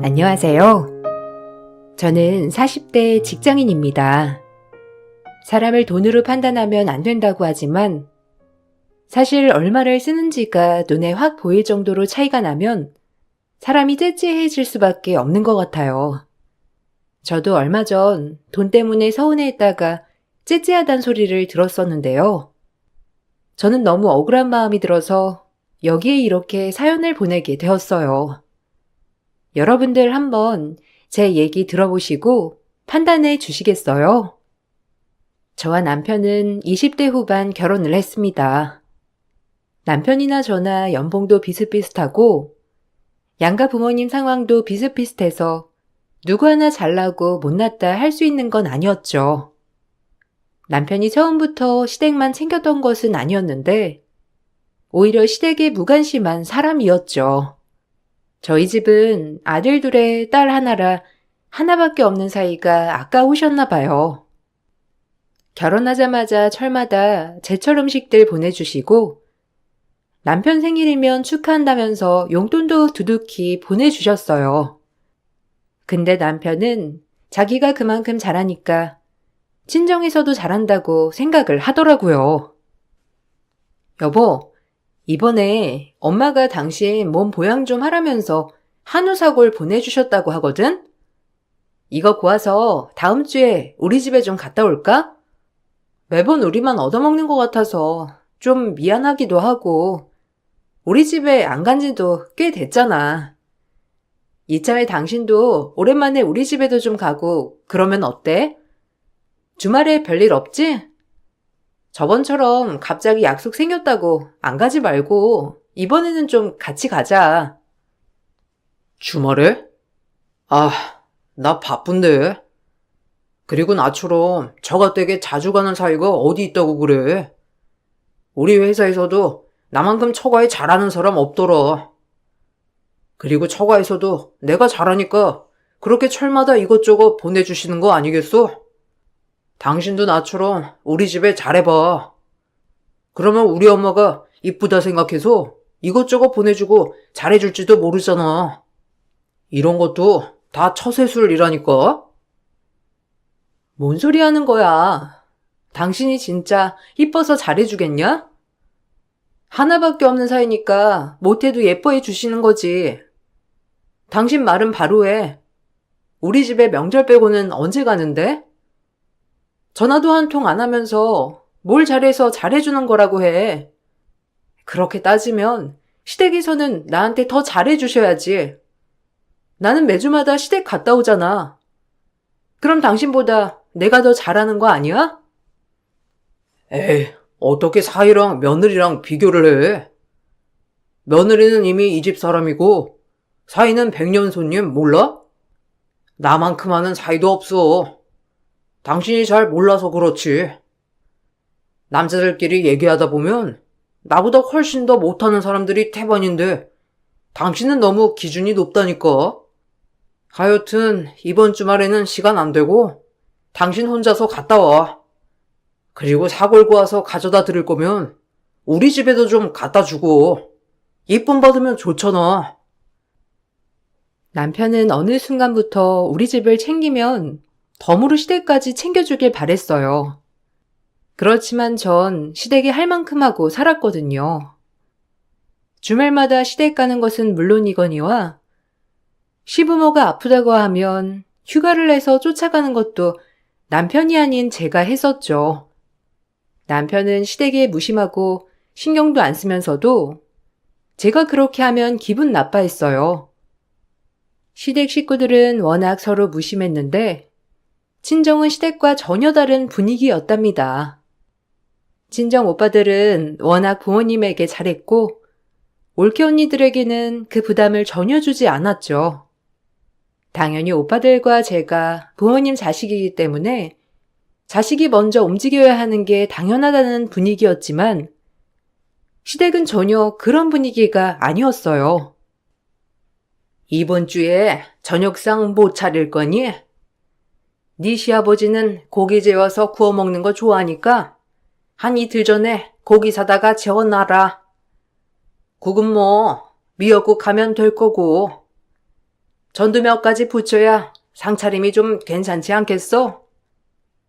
안녕하세요. 저는 40대 직장인입니다. 사람을 돈으로 판단하면 안 된다고 하지만 사실 얼마를 쓰는지가 눈에 확 보일 정도로 차이가 나면 사람이 째째해질 수밖에 없는 것 같아요. 저도 얼마 전 돈 때문에 서운해했다가 째째하단 소리를 들었었는데요. 저는 너무 억울한 마음이 들어서 여기에 이렇게 사연을 보내게 되었어요. 여러분들 한번 제 얘기 들어보시고 판단해 주시겠어요? 저와 남편은 20대 후반 결혼을 했습니다. 남편이나 저나 연봉도 비슷비슷하고 양가 부모님 상황도 비슷비슷해서 누구 하나 잘나고 못났다 할 수 있는 건 아니었죠. 남편이 처음부터 시댁만 챙겼던 것은 아니었는데 오히려 시댁에 무관심한 사람이었죠. 저희 집은 아들 둘에 딸 하나라 하나밖에 없는 사이가 아까우셨나 봐요. 결혼하자마자 철마다 제철 음식들 보내주시고 남편 생일이면 축하한다면서 용돈도 두둑히 보내주셨어요. 근데 남편은 자기가 그만큼 잘하니까 친정에서도 잘한다고 생각을 하더라고요. 여보, 이번에 엄마가 당신 몸 보양 좀 하라면서 한우 사골 보내주셨다고 하거든? 이거 고아서 다음 주에 우리 집에 좀 갔다 올까? 매번 우리만 얻어먹는 것 같아서 좀 미안하기도 하고 우리 집에 안 간 지도 꽤 됐잖아. 이참에 당신도 오랜만에 우리 집에도 좀 가고 그러면 어때? 주말에 별일 없지? 저번처럼 갑자기 약속 생겼다고 안 가지 말고 이번에는 좀 같이 가자. 주말에? 아, 나 바쁜데. 그리고 나처럼 저가댁에 자주 가는 사이가 어디 있다고 그래. 우리 회사에서도 나만큼 처가에 잘하는 사람 없더라. 그리고 처가에서도 내가 잘하니까 그렇게 철마다 이것저것 보내주시는 거 아니겠어? 당신도 나처럼 우리 집에 잘해봐. 그러면 우리 엄마가 이쁘다 생각해서 이것저것 보내주고 잘해줄지도 모르잖아. 이런 것도 다 처세술이라니까? 뭔 소리 하는 거야? 당신이 진짜 이뻐서 잘해주겠냐? 하나밖에 없는 사이니까 못해도 예뻐해 주시는 거지. 당신 말은 바로 해. 우리 집에 명절 빼고는 언제 가는데? 전화도 한 통 안 하면서 뭘 잘해서 잘해주는 거라고 해. 그렇게 따지면 시댁에서는 나한테 더 잘해주셔야지. 나는 매주마다 시댁 갔다 오잖아. 그럼 당신보다 내가 더 잘하는 거 아니야? 에이, 어떻게 사위랑 며느리랑 비교를 해? 며느리는 이미 이 집 사람이고 사위는 백년 손님 몰라? 나만큼 하는 사위도 없어. 당신이 잘 몰라서 그렇지. 남자들끼리 얘기하다 보면 나보다 훨씬 더 못하는 사람들이 태반인데 당신은 너무 기준이 높다니까. 하여튼 이번 주말에는 시간 안 되고 당신 혼자서 갔다 와. 그리고 사골 구워서 가져다 드릴 거면 우리 집에도 좀 갖다 주고 이쁨 받으면 좋잖아. 남편은 어느 순간부터 우리 집을 챙기면 덤으로 시댁까지 챙겨주길 바랬어요. 그렇지만 전 시댁에 할 만큼 하고 살았거든요. 주말마다 시댁 가는 것은 물론이거니와 시부모가 아프다고 하면 휴가를 내서 쫓아가는 것도 남편이 아닌 제가 했었죠. 남편은 시댁에 무심하고 신경도 안 쓰면서도 제가 그렇게 하면 기분 나빠했어요. 시댁 식구들은 워낙 서로 무심했는데 친정은 시댁과 전혀 다른 분위기였답니다. 친정 오빠들은 워낙 부모님에게 잘했고 올케 언니들에게는 그 부담을 전혀 주지 않았죠. 당연히 오빠들과 제가 부모님 자식이기 때문에 자식이 먼저 움직여야 하는 게 당연하다는 분위기였지만 시댁은 전혀 그런 분위기가 아니었어요. 이번 주에 저녁상 뭐 차릴 거니? 네 시아버지는 고기 재워서 구워 먹는 거 좋아하니까 한 이틀 전에 고기 사다가 재워놔라. 국은 뭐 미역국 하면 될 거고. 전도 몇 가지 붙여야 상차림이 좀 괜찮지 않겠어?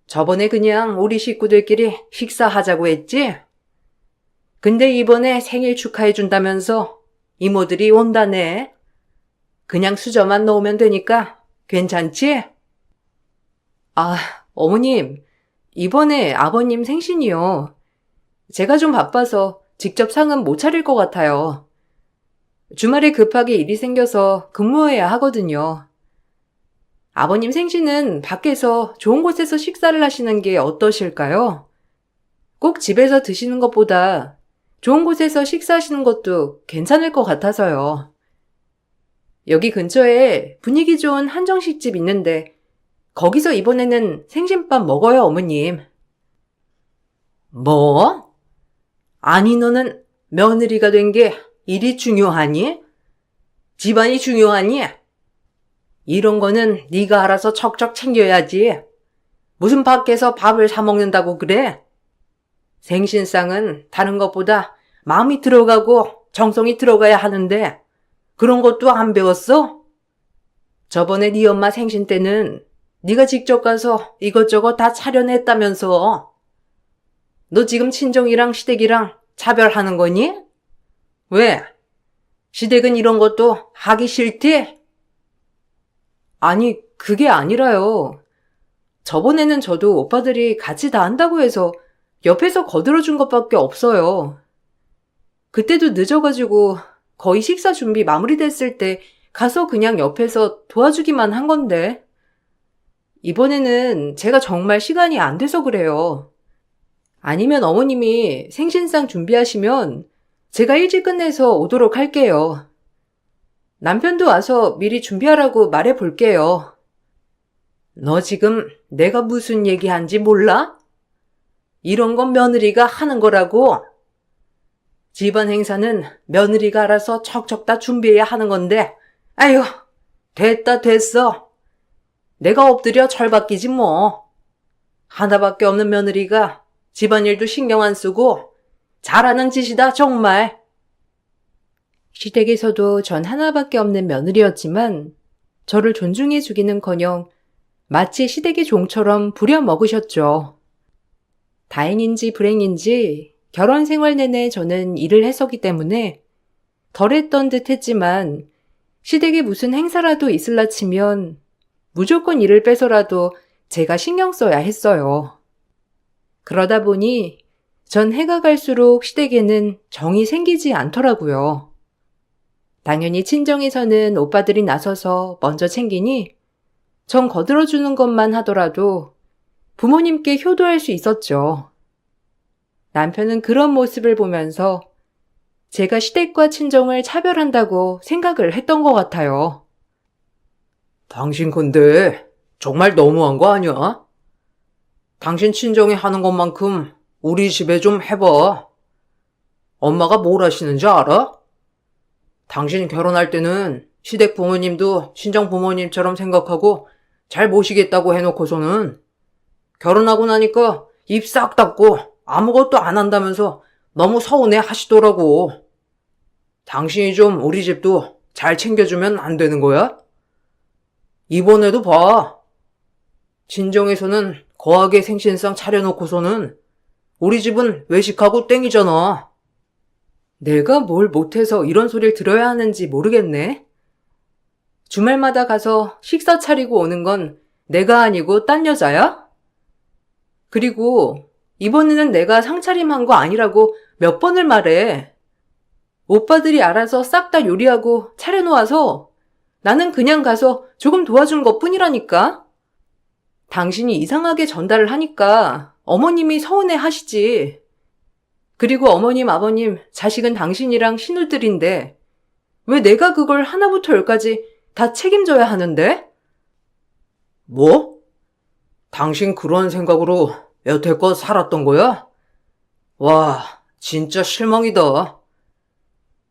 저번에 그냥 우리 식구들끼리 식사하자고 했지? 근데 이번에 생일 축하해준다면서 이모들이 온다네. 그냥 수저만 넣으면 되니까 괜찮지? 아, 어머님, 이번에 아버님 생신이요. 제가 좀 바빠서 직접 상은 못 차릴 것 같아요. 주말에 급하게 일이 생겨서 근무해야 하거든요. 아버님 생신은 밖에서 좋은 곳에서 식사를 하시는 게 어떠실까요? 꼭 집에서 드시는 것보다 좋은 곳에서 식사하시는 것도 괜찮을 것 같아서요. 여기 근처에 분위기 좋은 한정식집 있는데 거기서 이번에는 생신밥 먹어요, 어머님. 뭐? 아니, 너는 며느리가 된 게 일이 중요하니? 집안이 중요하니? 이런 거는 네가 알아서 척척 챙겨야지. 무슨 밖에서 밥을 사 먹는다고 그래? 생신상은 다른 것보다 마음이 들어가고 정성이 들어가야 하는데 그런 것도 안 배웠어? 저번에 네 엄마 생신 때는 네가 직접 가서 이것저것 다 차려냈다면서. 너 지금 친정이랑 시댁이랑 차별하는 거니? 왜? 시댁은 이런 것도 하기 싫대? 아니, 그게 아니라요. 저번에는 저도 오빠들이 같이 다 한다고 해서 옆에서 거들어준 것밖에 없어요. 그때도 늦어가지고 거의 식사 준비 마무리됐을 때 가서 그냥 옆에서 도와주기만 한 건데. 이번에는 제가 정말 시간이 안 돼서 그래요. 아니면 어머님이 생신상 준비하시면 제가 일찍 끝내서 오도록 할게요. 남편도 와서 미리 준비하라고 말해 볼게요. 너 지금 내가 무슨 얘기한지 몰라? 이런 건 며느리가 하는 거라고. 집안 행사는 며느리가 알아서 척척 다 준비해야 하는 건데, 아유, 됐다 됐어. 내가 엎드려 절박이지 뭐. 하나밖에 없는 며느리가 집안일도 신경 안 쓰고 잘하는 짓이다 정말. 시댁에서도 전 하나밖에 없는 며느리였지만 저를 존중해 주기는커녕 마치 시댁의 종처럼 부려먹으셨죠. 다행인지 불행인지 결혼 생활 내내 저는 일을 했었기 때문에 덜했던 듯 했지만 시댁에 무슨 행사라도 있을라 치면 무조건 일을 빼서라도 제가 신경 써야 했어요. 그러다 보니 전 해가 갈수록 시댁에는 정이 생기지 않더라고요. 당연히 친정에서는 오빠들이 나서서 먼저 챙기니 전 거들어주는 것만 하더라도 부모님께 효도할 수 있었죠. 남편은 그런 모습을 보면서 제가 시댁과 친정을 차별한다고 생각을 했던 것 같아요. 당신 근데 정말 너무한 거 아니야? 당신 친정이 하는 것만큼 우리 집에 좀 해봐. 엄마가 뭘 하시는지 알아? 당신 결혼할 때는 시댁 부모님도 친정 부모님처럼 생각하고 잘 모시겠다고 해놓고서는 결혼하고 나니까 입 싹 닫고 아무것도 안 한다면서 너무 서운해 하시더라고. 당신이 좀 우리 집도 잘 챙겨주면 안 되는 거야? 이번에도 봐. 친정에서는 거하게 생신상 차려놓고서는 우리 집은 외식하고 땡이잖아. 내가 뭘 못해서 이런 소리를 들어야 하는지 모르겠네. 주말마다 가서 식사 차리고 오는 건 내가 아니고 딴 여자야? 그리고 이번에는 내가 상차림한 거 아니라고 몇 번을 말해. 오빠들이 알아서 싹 다 요리하고 차려놓아서 나는 그냥 가서 조금 도와준 것 뿐이라니까. 당신이 이상하게 전달을 하니까 어머님이 서운해 하시지. 그리고 어머님, 아버님, 자식은 당신이랑 시누들인데 왜 내가 그걸 하나부터 열까지 다 책임져야 하는데? 뭐? 당신 그런 생각으로 여태껏 살았던 거야? 와, 진짜 실망이다.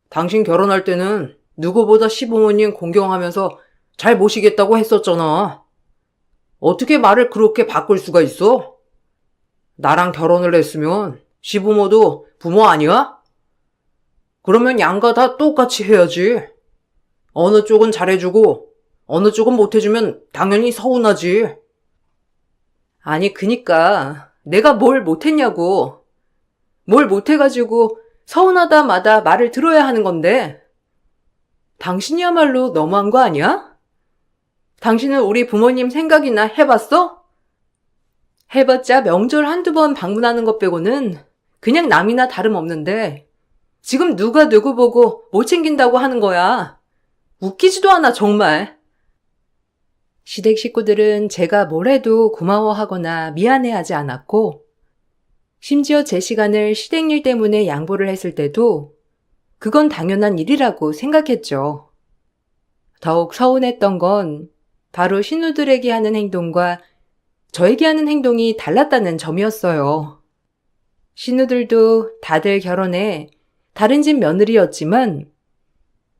당신 결혼할 때는 누구보다 시부모님 공경하면서 잘 모시겠다고 했었잖아. 어떻게 말을 그렇게 바꿀 수가 있어? 나랑 결혼을 했으면 시부모도 부모 아니야? 그러면 양가 다 똑같이 해야지. 어느 쪽은 잘해주고 어느 쪽은 못해주면 당연히 서운하지. 아니, 그니까 내가 뭘 못했냐고. 뭘 못해가지고 서운하다마다 말을 들어야 하는 건데. 당신이야말로 너무한 거 아니야? 당신은 우리 부모님 생각이나 해봤어? 해봤자 명절 한두 번 방문하는 것 빼고는 그냥 남이나 다름없는데 지금 누가 누구 보고 못 챙긴다고 하는 거야. 웃기지도 않아, 정말. 시댁 식구들은 제가 뭘 해도 고마워하거나 미안해하지 않았고, 심지어 제 시간을 시댁 일 때문에 양보를 했을 때도 그건 당연한 일이라고 생각했죠. 더욱 서운했던 건 바로 신우들에게 하는 행동과 저에게 하는 행동이 달랐다는 점이었어요. 신우들도 다들 결혼해 다른 집 며느리였지만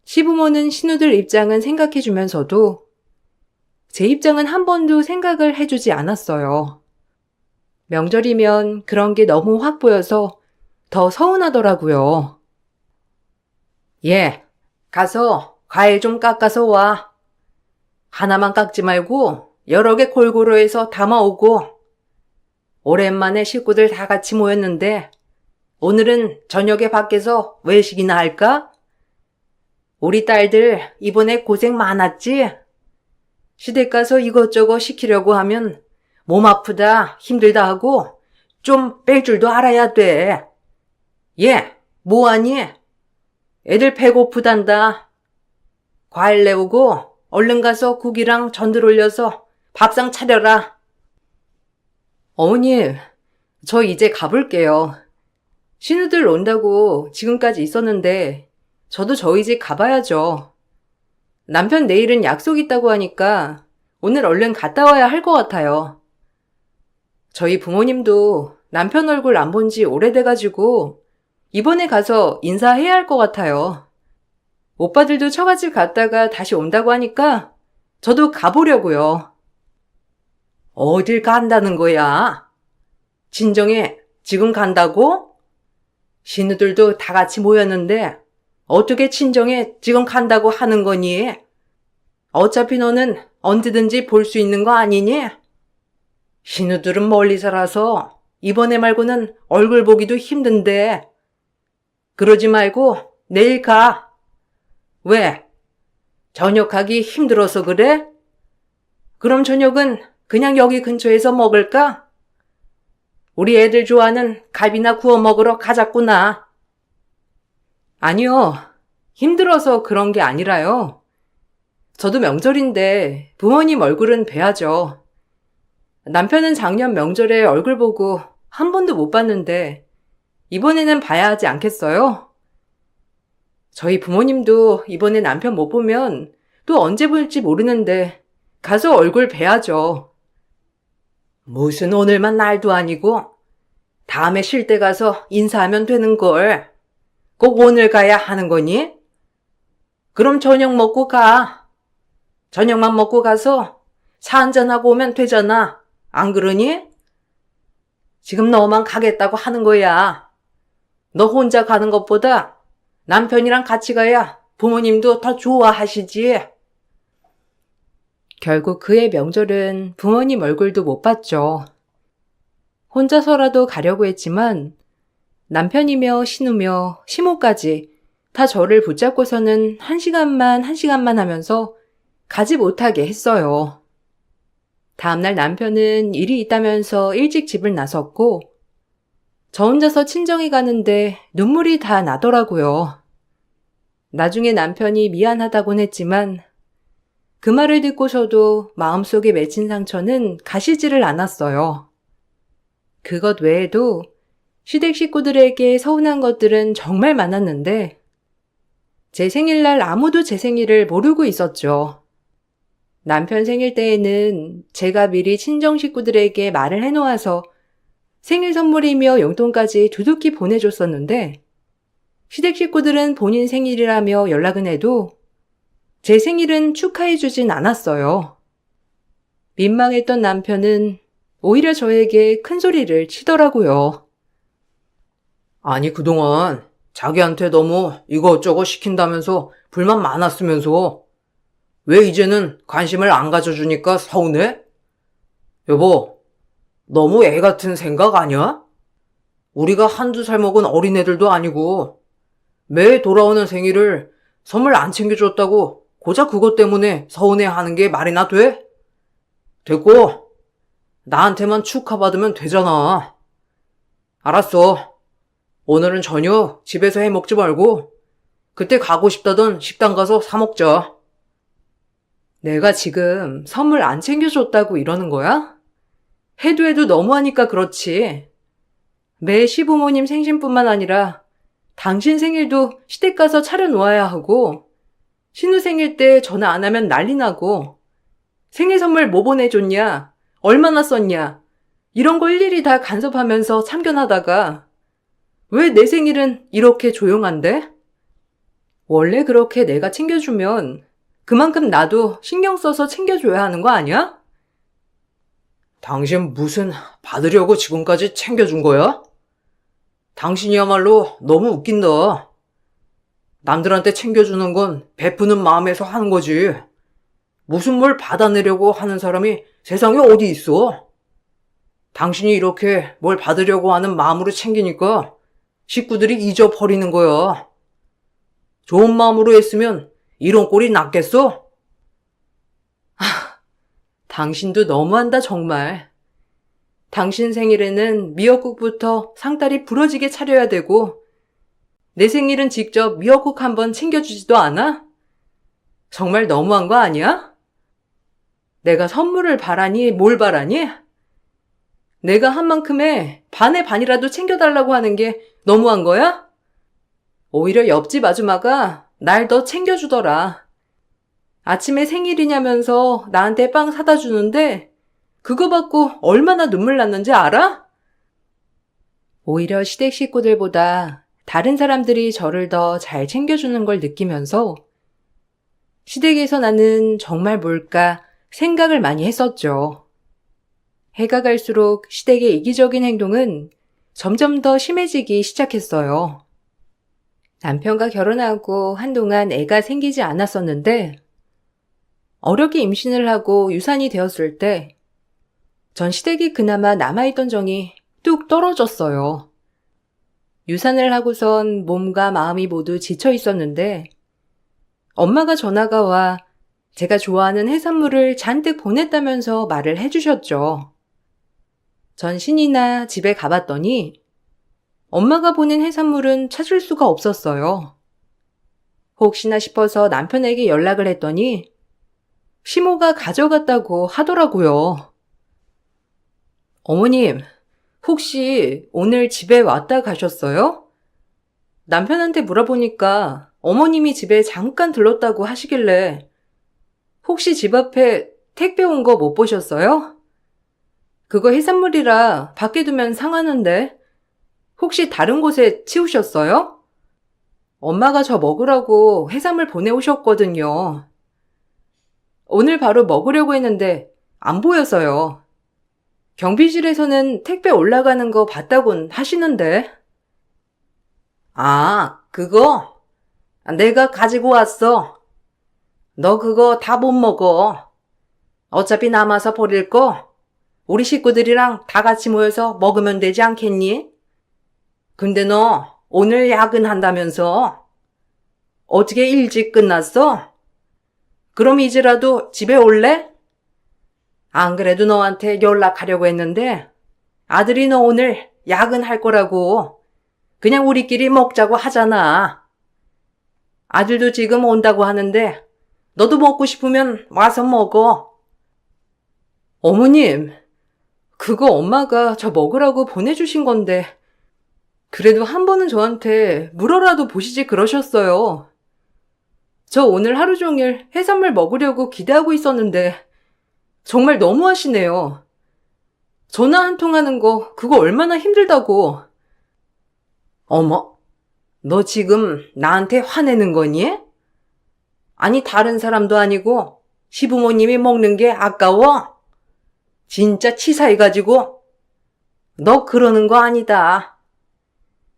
시부모는 신우들 입장은 생각해주면서도 제 입장은 한 번도 생각을 해주지 않았어요. 명절이면 그런 게 너무 확 보여서 더 서운하더라고요. 예, 가서 과일 좀 깎아서 와. 하나만 깎지 말고 여러 개 골고루 해서 담아오고. 오랜만에 식구들 다 같이 모였는데 오늘은 저녁에 밖에서 외식이나 할까? 우리 딸들 이번에 고생 많았지? 시댁 가서 이것저것 시키려고 하면 몸 아프다, 힘들다 하고 좀 뺄 줄도 알아야 돼. 예, 뭐하니? 애들 배고프단다. 과일 내오고 얼른 가서 국이랑 전들 올려서 밥상 차려라. 어머니, 저 이제 가볼게요. 신우들 온다고 지금까지 있었는데 저도 저희 집 가봐야죠. 남편 내일은 약속 있다고 하니까 오늘 얼른 갔다 와야 할 것 같아요. 저희 부모님도 남편 얼굴 안 본 지 오래돼가지고 이번에 가서 인사해야 할 것 같아요. 오빠들도 처갓집 갔다가 다시 온다고 하니까 저도 가보려고요. 어딜 간다는 거야? 진정해, 지금 간다고? 신우들도 다 같이 모였는데 어떻게 친정에 지금 간다고 하는 거니? 어차피 너는 언제든지 볼 수 있는 거 아니니? 신우들은 멀리 살아서 이번에 말고는 얼굴 보기도 힘든데. 그러지 말고 내일 가. 왜? 저녁하기 힘들어서 그래? 그럼 저녁은 그냥 여기 근처에서 먹을까? 우리 애들 좋아하는 갈비나 구워 먹으러 가자꾸나. 아니요. 힘들어서 그런 게 아니라요. 저도 명절인데 부모님 얼굴은 뵈야죠. 남편은 작년 명절에 얼굴 보고 한 번도 못 봤는데 이번에는 봐야 하지 않겠어요? 저희 부모님도 이번에 남편 못 보면 또 언제 볼지 모르는데 가서 얼굴 뵈야죠. 무슨 오늘만 날도 아니고 다음에 쉴 때 가서 인사하면 되는 걸. 꼭 오늘 가야 하는 거니? 그럼 저녁 먹고 가. 저녁만 먹고 가서 차 한잔하고 오면 되잖아. 안 그러니? 지금 너만 가겠다고 하는 거야. 너 혼자 가는 것보다 남편이랑 같이 가야 부모님도 더 좋아하시지. 결국 그해 명절은 부모님 얼굴도 못 봤죠. 혼자서라도 가려고 했지만 남편이며 신우며 시모까지 다 저를 붙잡고서는 한 시간만 하면서 가지 못하게 했어요. 다음날 남편은 일이 있다면서 일찍 집을 나섰고 저 혼자서 친정에 가는데 눈물이 다 나더라고요. 나중에 남편이 미안하다곤 했지만 그 말을 듣고서도 마음속에 맺힌 상처는 가시지를 않았어요. 그것 외에도 시댁 식구들에게 서운한 것들은 정말 많았는데 제 생일날 아무도 제 생일을 모르고 있었죠. 남편 생일 때에는 제가 미리 친정 식구들에게 말을 해놓아서 생일 선물이며 용돈까지 두둑히 보내줬었는데 시댁 식구들은 본인 생일이라며 연락은 해도 제 생일은 축하해주진 않았어요. 민망했던 남편은 오히려 저에게 큰 소리를 치더라고요. 아니 그동안 자기한테 너무 이것저것 시킨다면서 불만 많았으면서 왜 이제는 관심을 안 가져주니까 서운해? 여보, 너무 애 같은 생각 아니야? 우리가 한두 살 먹은 어린애들도 아니고 매해 돌아오는 생일을 선물 안 챙겨줬다고 고작 그것 때문에 서운해하는 게 말이나 돼? 됐고, 나한테만 축하받으면 되잖아. 알았어. 오늘은 저녁 집에서 해 먹지 말고 그때 가고 싶다던 식당 가서 사 먹자. 내가 지금 선물 안 챙겨줬다고 이러는 거야? 해도 너무하니까 그렇지. 매 시부모님 생신뿐만 아니라 당신 생일도 시댁 가서 차려놓아야 하고, 신우 생일 때 전화 안 하면 난리 나고, 생일 선물 뭐 보내줬냐, 얼마나 썼냐, 이런 거 일일이 다 간섭하면서 참견하다가, 왜 내 생일은 이렇게 조용한데? 원래 그렇게 내가 챙겨주면 그만큼 나도 신경 써서 챙겨줘야 하는 거 아니야? 당신 무슨 받으려고 지금까지 챙겨준 거야? 당신이야말로 너무 웃긴다. 남들한테 챙겨주는 건 베푸는 마음에서 하는 거지. 무슨 뭘 받아내려고 하는 사람이 세상에 어디 있어? 당신이 이렇게 뭘 받으려고 하는 마음으로 챙기니까 식구들이 잊어버리는 거야. 좋은 마음으로 했으면 이런 꼴이 났겠어? 당신도 너무한다 정말. 당신 생일에는 미역국부터 상다리 부러지게 차려야 되고, 내 생일은 직접 미역국 한번 챙겨주지도 않아? 정말 너무한 거 아니야? 내가 선물을 바라니 뭘 바라니? 내가 한 만큼의 반의 반이라도 챙겨달라고 하는 게 너무한 거야? 오히려 옆집 아줌마가 날 더 챙겨주더라. 아침에 생일이냐면서 나한테 빵 사다 주는데 그거 받고 얼마나 눈물 났는지 알아? 오히려 시댁 식구들보다 다른 사람들이 저를 더 잘 챙겨주는 걸 느끼면서 시댁에서 나는 정말 뭘까 생각을 많이 했었죠. 해가 갈수록 시댁의 이기적인 행동은 점점 더 심해지기 시작했어요. 남편과 결혼하고 한동안 애가 생기지 않았었는데, 어렵게 임신을 하고 유산이 되었을 때 전 시댁이 그나마 남아있던 정이 뚝 떨어졌어요. 유산을 하고선 몸과 마음이 모두 지쳐 있었는데 엄마가 전화가 와 제가 좋아하는 해산물을 잔뜩 보냈다면서 말을 해주셨죠. 전 신이나 집에 가봤더니 엄마가 보낸 해산물은 찾을 수가 없었어요. 혹시나 싶어서 남편에게 연락을 했더니 시모가 가져갔다고 하더라고요. 어머님, 혹시 오늘 집에 왔다 가셨어요? 남편한테 물어보니까 어머님이 집에 잠깐 들렀다고 하시길래 혹시 집 앞에 택배 온 거 못 보셨어요? 그거 해산물이라 밖에 두면 상하는데 혹시 다른 곳에 치우셨어요? 엄마가 저 먹으라고 해산물 보내오셨거든요. 오늘 바로 먹으려고 했는데 안 보여서요. 경비실에서는 택배 올라가는 거 봤다곤 하시는데. 아, 그거? 내가 가지고 왔어. 너 그거 다 못 먹어. 어차피 남아서 버릴 거 우리 식구들이랑 다 같이 모여서 먹으면 되지 않겠니? 근데 너 오늘 야근한다면서? 어떻게 일찍 끝났어? 그럼 이제라도 집에 올래? 안 그래도 너한테 연락하려고 했는데 아들이 너 오늘 야근할 거라고 그냥 우리끼리 먹자고 하잖아. 아들도 지금 온다고 하는데 너도 먹고 싶으면 와서 먹어. 어머님, 그거 엄마가 저 먹으라고 보내주신 건데 그래도 한 번은 저한테 물어라도 보시지 그러셨어요. 저 오늘 하루 종일 해산물 먹으려고 기대하고 있었는데 정말 너무하시네요. 전화 한 통 하는 거 그거 얼마나 힘들다고. 어머, 너 지금 나한테 화내는 거니? 아니 다른 사람도 아니고 시부모님이 먹는 게 아까워? 진짜 치사해가지고 너 그러는 거 아니다.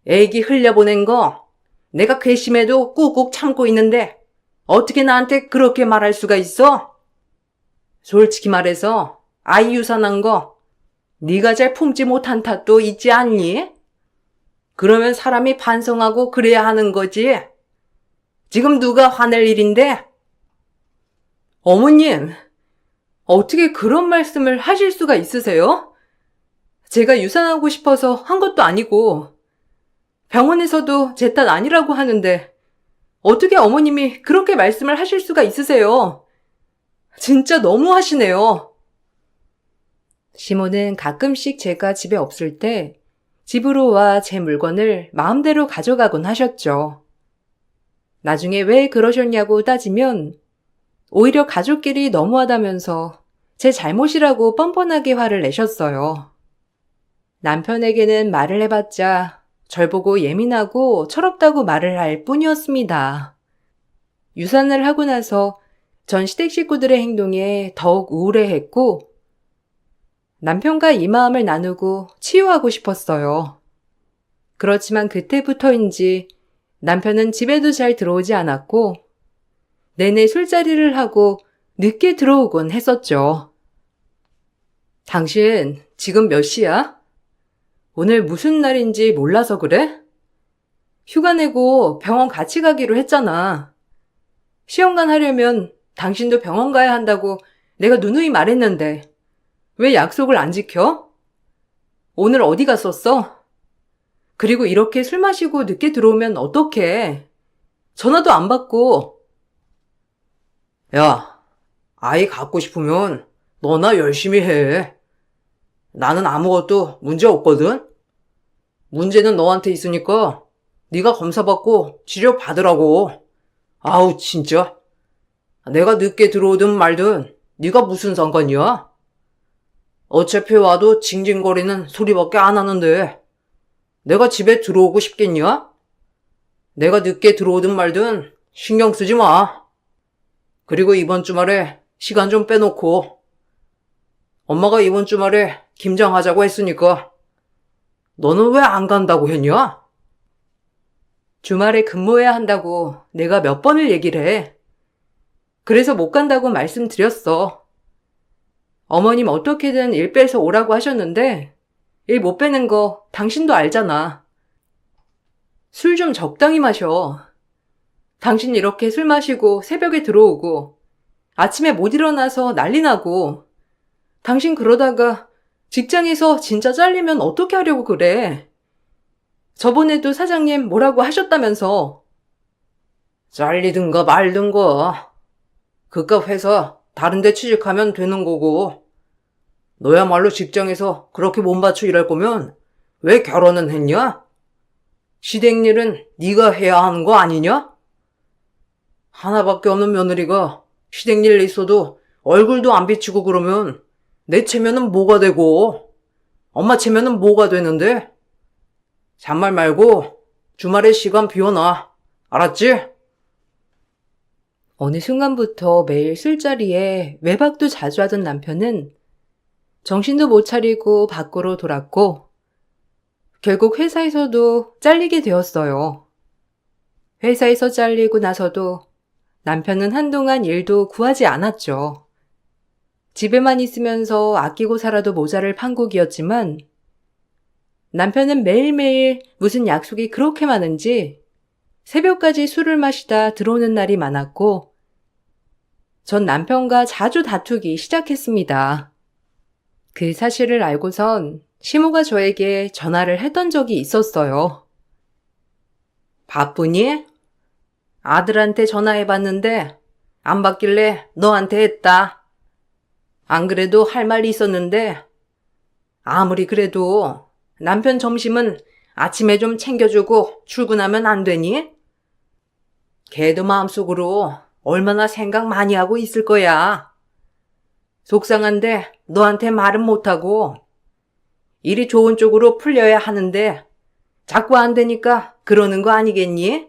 애기 흘려보낸 거 내가 괘씸해도 꾹꾹 참고 있는데 어떻게 나한테 그렇게 말할 수가 있어? 솔직히 말해서 아이 유산한 거 네가 잘 품지 못한 탓도 있지 않니? 그러면 사람이 반성하고 그래야 하는 거지. 지금 누가 화낼 일인데? 어머님, 어떻게 그런 말씀을 하실 수가 있으세요? 제가 유산하고 싶어서 한 것도 아니고 병원에서도 제 탓 아니라고 하는데 어떻게 어머님이 그렇게 말씀을 하실 수가 있으세요? 진짜 너무하시네요. 시모는 가끔씩 제가 집에 없을 때 집으로 와 제 물건을 마음대로 가져가곤 하셨죠. 나중에 왜 그러셨냐고 따지면 오히려 가족끼리 너무하다면서 제 잘못이라고 뻔뻔하게 화를 내셨어요. 남편에게는 말을 해봤자 절 보고 예민하고 철없다고 말을 할 뿐이었습니다. 유산을 하고 나서 전 시댁 식구들의 행동에 더욱 우울해했고 남편과 이 마음을 나누고 치유하고 싶었어요. 그렇지만 그때부터인지 남편은 집에도 잘 들어오지 않았고 내내 술자리를 하고 늦게 들어오곤 했었죠. 당신 지금 몇 시야? 오늘 무슨 날인지 몰라서 그래? 휴가 내고 병원 같이 가기로 했잖아. 시험관 하려면 당신도 병원 가야 한다고 내가 누누이 말했는데 왜 약속을 안 지켜? 오늘 어디 갔었어? 그리고 이렇게 술 마시고 늦게 들어오면 어떡해? 전화도 안 받고. 야, 아이 갖고 싶으면 너나 열심히 해. 나는 아무것도 문제 없거든? 문제는 너한테 있으니까 네가 검사받고 치료 받으라고. 아우 진짜. 내가 늦게 들어오든 말든 네가 무슨 상관이야? 어차피 와도 징징거리는 소리밖에 안 하는데 내가 집에 들어오고 싶겠냐? 내가 늦게 들어오든 말든 신경 쓰지 마. 그리고 이번 주말에 시간 좀 빼놓고 엄마가 이번 주말에 김장하자고 했으니까 너는 왜 안 간다고 했냐? 주말에 근무해야 한다고 내가 몇 번을 얘기를 해. 그래서 못 간다고 말씀드렸어. 어머님 어떻게든 일 빼서 오라고 하셨는데 일 못 빼는 거 당신도 알잖아. 술 좀 적당히 마셔. 당신 이렇게 술 마시고 새벽에 들어오고 아침에 못 일어나서 난리 나고 당신 그러다가 직장에서 진짜 잘리면 어떻게 하려고 그래? 저번에도 사장님 뭐라고 하셨다면서. 잘리든가 말든가. 그깟 회사 다른 데 취직하면 되는 거고 너야말로 직장에서 그렇게 몸바쳐 일할 거면 왜 결혼은 했냐? 시댁 일은 네가 해야 하는 거 아니냐? 하나밖에 없는 며느리가 시댁 일 있어도 얼굴도 안 비치고 그러면 내 체면은 뭐가 되고 엄마 체면은 뭐가 되는데? 잔말 말고 주말에 시간 비워놔. 알았지? 어느 순간부터 매일 술자리에 외박도 자주 하던 남편은 정신도 못 차리고 밖으로 돌았고 결국 회사에서도 잘리게 되었어요. 회사에서 잘리고 나서도 남편은 한동안 일도 구하지 않았죠. 집에만 있으면서 아끼고 살아도 모자랄 판국이었지만 남편은 매일매일 무슨 약속이 그렇게 많은지 새벽까지 술을 마시다 들어오는 날이 많았고 전 남편과 자주 다투기 시작했습니다. 그 사실을 알고선 시모가 저에게 전화를 했던 적이 있었어요. 바쁘니? 아들한테 전화해봤는데 안 받길래 너한테 했다. 안 그래도 할 말이 있었는데 아무리 그래도 남편 점심은 아침에 좀 챙겨주고 출근하면 안 되니? 걔도 마음속으로 얼마나 생각 많이 하고 있을 거야. 속상한데 너한테 말은 못하고 일이 좋은 쪽으로 풀려야 하는데 자꾸 안 되니까 그러는 거 아니겠니?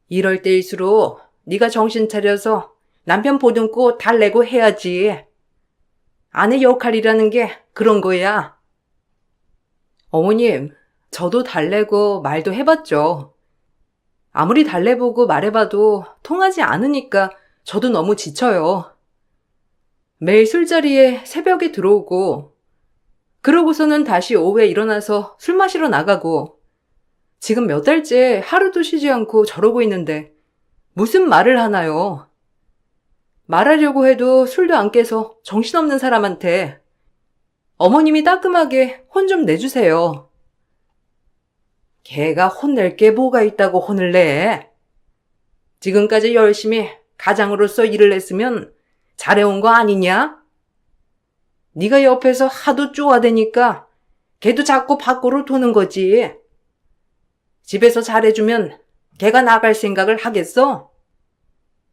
이럴 때일수록 네가 정신 차려서 남편 보듬고 달래고 해야지. 아내 역할이라는 게 그런 거야. 어머님, 저도 달래고 말도 해봤죠. 아무리 달래보고 말해봐도 통하지 않으니까 저도 너무 지쳐요. 매일 술자리에 새벽에 들어오고, 그러고서는 다시 오후에 일어나서 술 마시러 나가고, 지금 몇 달째 하루도 쉬지 않고 저러고 있는데 무슨 말을 하나요? 말하려고 해도 술도 안 깨서 정신없는 사람한테 어머님이 따끔하게 혼 좀 내주세요. 걔가 혼낼 게 뭐가 있다고 혼을 내? 지금까지 열심히 가장으로서 일을 했으면 잘해온 거 아니냐? 네가 옆에서 하도 쪼아대니까 걔도 자꾸 밖으로 도는 거지. 집에서 잘해주면 걔가 나갈 생각을 하겠어?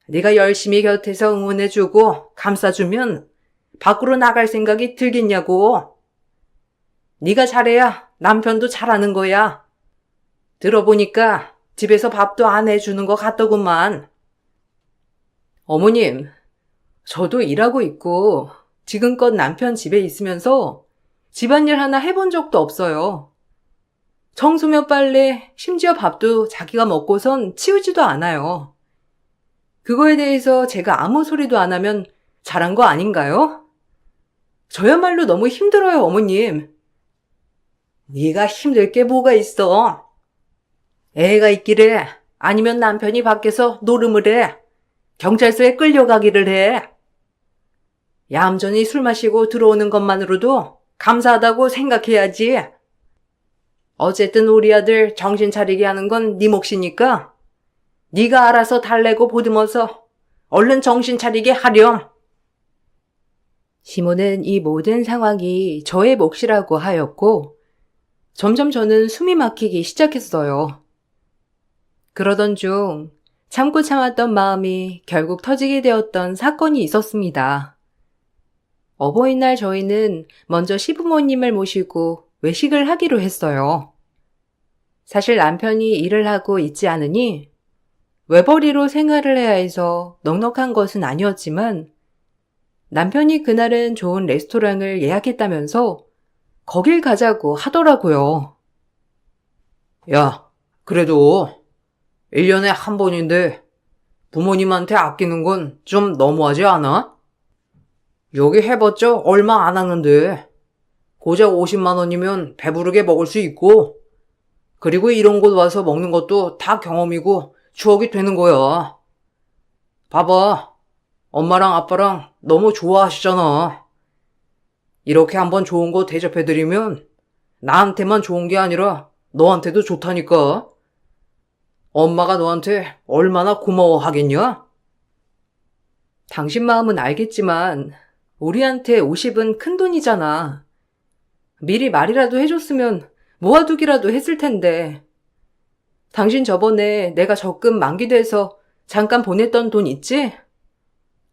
네가 열심히 곁에서 응원해주고 감싸주면 밖으로 나갈 생각이 들겠냐고. 네가 잘해야 남편도 잘하는 거야. 들어보니까 집에서 밥도 안 해주는 것 같더구만. 어머님, 저도 일하고 있고 지금껏 남편 집에 있으면서 집안일 하나 해본 적도 없어요. 청소며 빨래, 심지어 밥도 자기가 먹고선 치우지도 않아요. 그거에 대해서 제가 아무 소리도 안 하면 잘한 거 아닌가요? 저야말로 너무 힘들어요, 어머님. 네가 힘들 게 뭐가 있어? 애가 있기래. 아니면 남편이 밖에서 노름을 해. 경찰서에 끌려가기를 해. 얌전히 술 마시고 들어오는 것만으로도 감사하다고 생각해야지. 어쨌든 우리 아들 정신 차리게 하는 건 네 몫이니까 네가 알아서 달래고 보듬어서 얼른 정신 차리게 하렴. 시몬은 이 모든 상황이 저의 몫이라고 하였고 점점 저는 숨이 막히기 시작했어요. 그러던 중 참고 참았던 마음이 결국 터지게 되었던 사건이 있었습니다. 어버이날 저희는 먼저 시부모님을 모시고 외식을 하기로 했어요. 사실 남편이 일을 하고 있지 않으니 외벌이로 생활을 해야 해서 넉넉한 것은 아니었지만 남편이 그날은 좋은 레스토랑을 예약했다면서 거길 가자고 하더라고요. 야, 그래도 1년에 한 번인데 부모님한테 아끼는 건 좀 너무하지 않아? 여기 해봤자 얼마 안 하는데 고작 50만 원이면 배부르게 먹을 수 있고, 그리고 이런 곳 와서 먹는 것도 다 경험이고 추억이 되는 거야. 봐봐, 엄마랑 아빠랑 너무 좋아하시잖아. 이렇게 한번 좋은 거 대접해드리면 나한테만 좋은 게 아니라 너한테도 좋다니까. 엄마가 너한테 얼마나 고마워하겠냐? 당신 마음은 알겠지만 우리한테 50은 큰 돈이잖아. 미리 말이라도 해줬으면 모아두기라도 했을 텐데. 당신 저번에 내가 적금 만기돼서 잠깐 보냈던 돈 있지?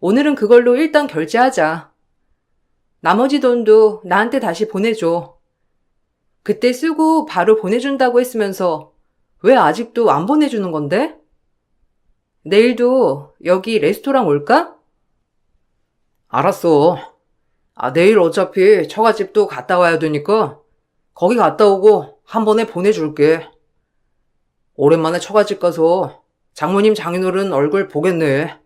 오늘은 그걸로 일단 결제하자. 나머지 돈도 나한테 다시 보내줘. 그때 쓰고 바로 보내준다고 했으면서 왜 아직도 안 보내주는 건데? 내일도 여기 레스토랑 올까? 알았어. 내일 어차피 처갓집도 갔다 와야 되니까 거기 갔다 오고 한 번에 보내줄게. 오랜만에 처갓집 가서 장모님 장인어른 얼굴 보겠네.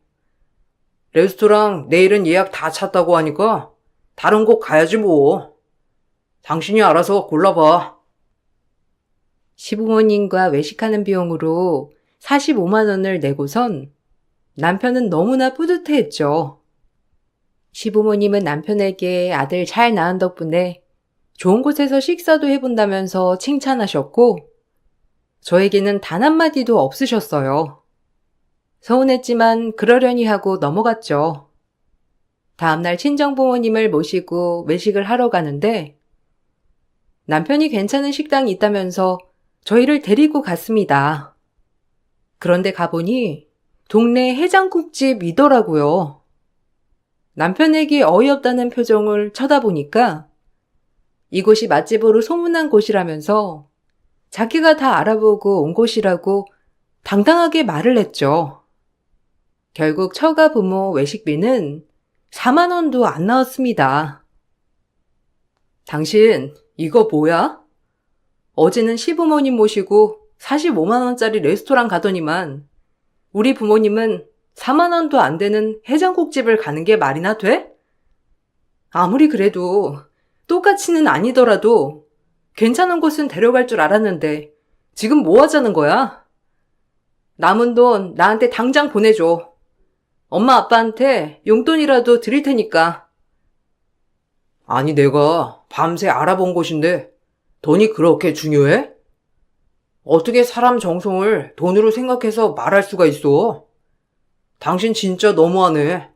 레스토랑 내일은 예약 다 찼다고 하니까 다른 곳 가야지 뭐. 당신이 알아서 골라봐. 시부모님과 외식하는 비용으로 45만 원을 내고선 남편은 너무나 뿌듯해했죠. 시부모님은 남편에게 아들 잘 낳은 덕분에 좋은 곳에서 식사도 해본다면서 칭찬하셨고 저에게는 단 한마디도 없으셨어요. 서운했지만 그러려니 하고 넘어갔죠. 다음날 친정부모님을 모시고 외식을 하러 가는데 남편이 괜찮은 식당이 있다면서 저희를 데리고 갔습니다. 그런데 가보니 동네 해장국집이더라고요. 남편에게 어이없다는 표정을 쳐다보니까 이곳이 맛집으로 소문난 곳이라면서 자기가 다 알아보고 온 곳이라고 당당하게 말을 했죠. 결국 처가 부모 외식비는 4만 원도 안 나왔습니다. 당신 이거 뭐야? 어제는 시부모님 모시고 45만 원짜리 레스토랑 가더니만 우리 부모님은 4만 원도 안 되는 해장국집을 가는 게 말이나 돼? 아무리 그래도 똑같이는 아니더라도 괜찮은 곳은 데려갈 줄 알았는데 지금 뭐 하자는 거야? 남은 돈 나한테 당장 보내줘. 엄마 아빠한테 용돈이라도 드릴 테니까. 아니, 내가 밤새 알아본 곳인데 돈이 그렇게 중요해? 어떻게 사람 정성을 돈으로 생각해서 말할 수가 있어? 당신 진짜 너무하네.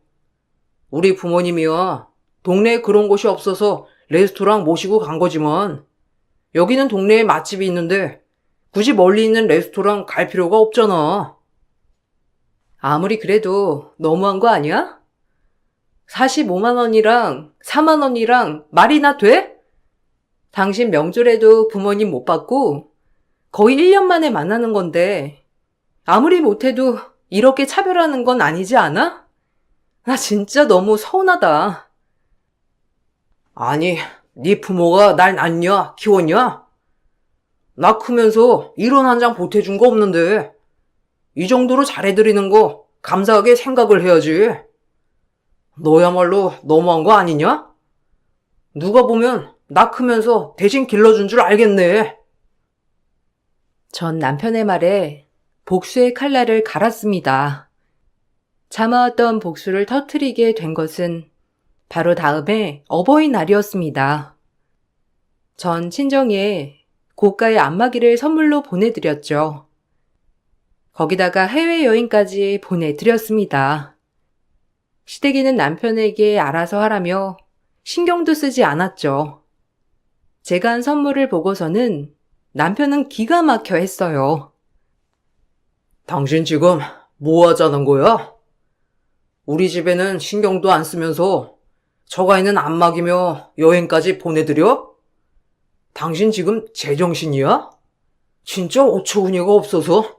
우리 부모님이야 동네에 그런 곳이 없어서 레스토랑 모시고 간 거지만 여기는 동네에 맛집이 있는데 굳이 멀리 있는 레스토랑 갈 필요가 없잖아. 아무리 그래도 너무한 거 아니야? 45만 원이랑 4만 원이랑 말이나 돼? 당신 명절에도 부모님 못 받고 거의 1년 만에 만나는 건데 아무리 못해도 이렇게 차별하는 건 아니지 않아? 나 진짜 너무 서운하다. 아니, 네 부모가 날 낳냐, 키웠냐? 나 크면서 1원 한 장 보태준 거 없는데 이 정도로 잘해드리는 거 감사하게 생각을 해야지. 너야말로 너무한 거 아니냐? 누가 보면 나 크면서 대신 길러준 줄 알겠네. 전 남편의 말에 복수의 칼날을 갈았습니다. 참아왔던 복수를 터뜨리게 된 것은 바로 다음에 어버이날이었습니다. 전 친정에 고가의 안마기를 선물로 보내드렸죠. 거기다가 해외여행까지 보내드렸습니다. 시댁이는 남편에게 알아서 하라며 신경도 쓰지 않았죠. 제가 한 선물을 보고서는 남편은 기가 막혀 했어요. 당신 지금 뭐 하자는 거야? 우리 집에는 신경도 안 쓰면서 저가 있는 안마기며 여행까지 보내드려? 당신 지금 제정신이야? 진짜 어처구니가 없어서.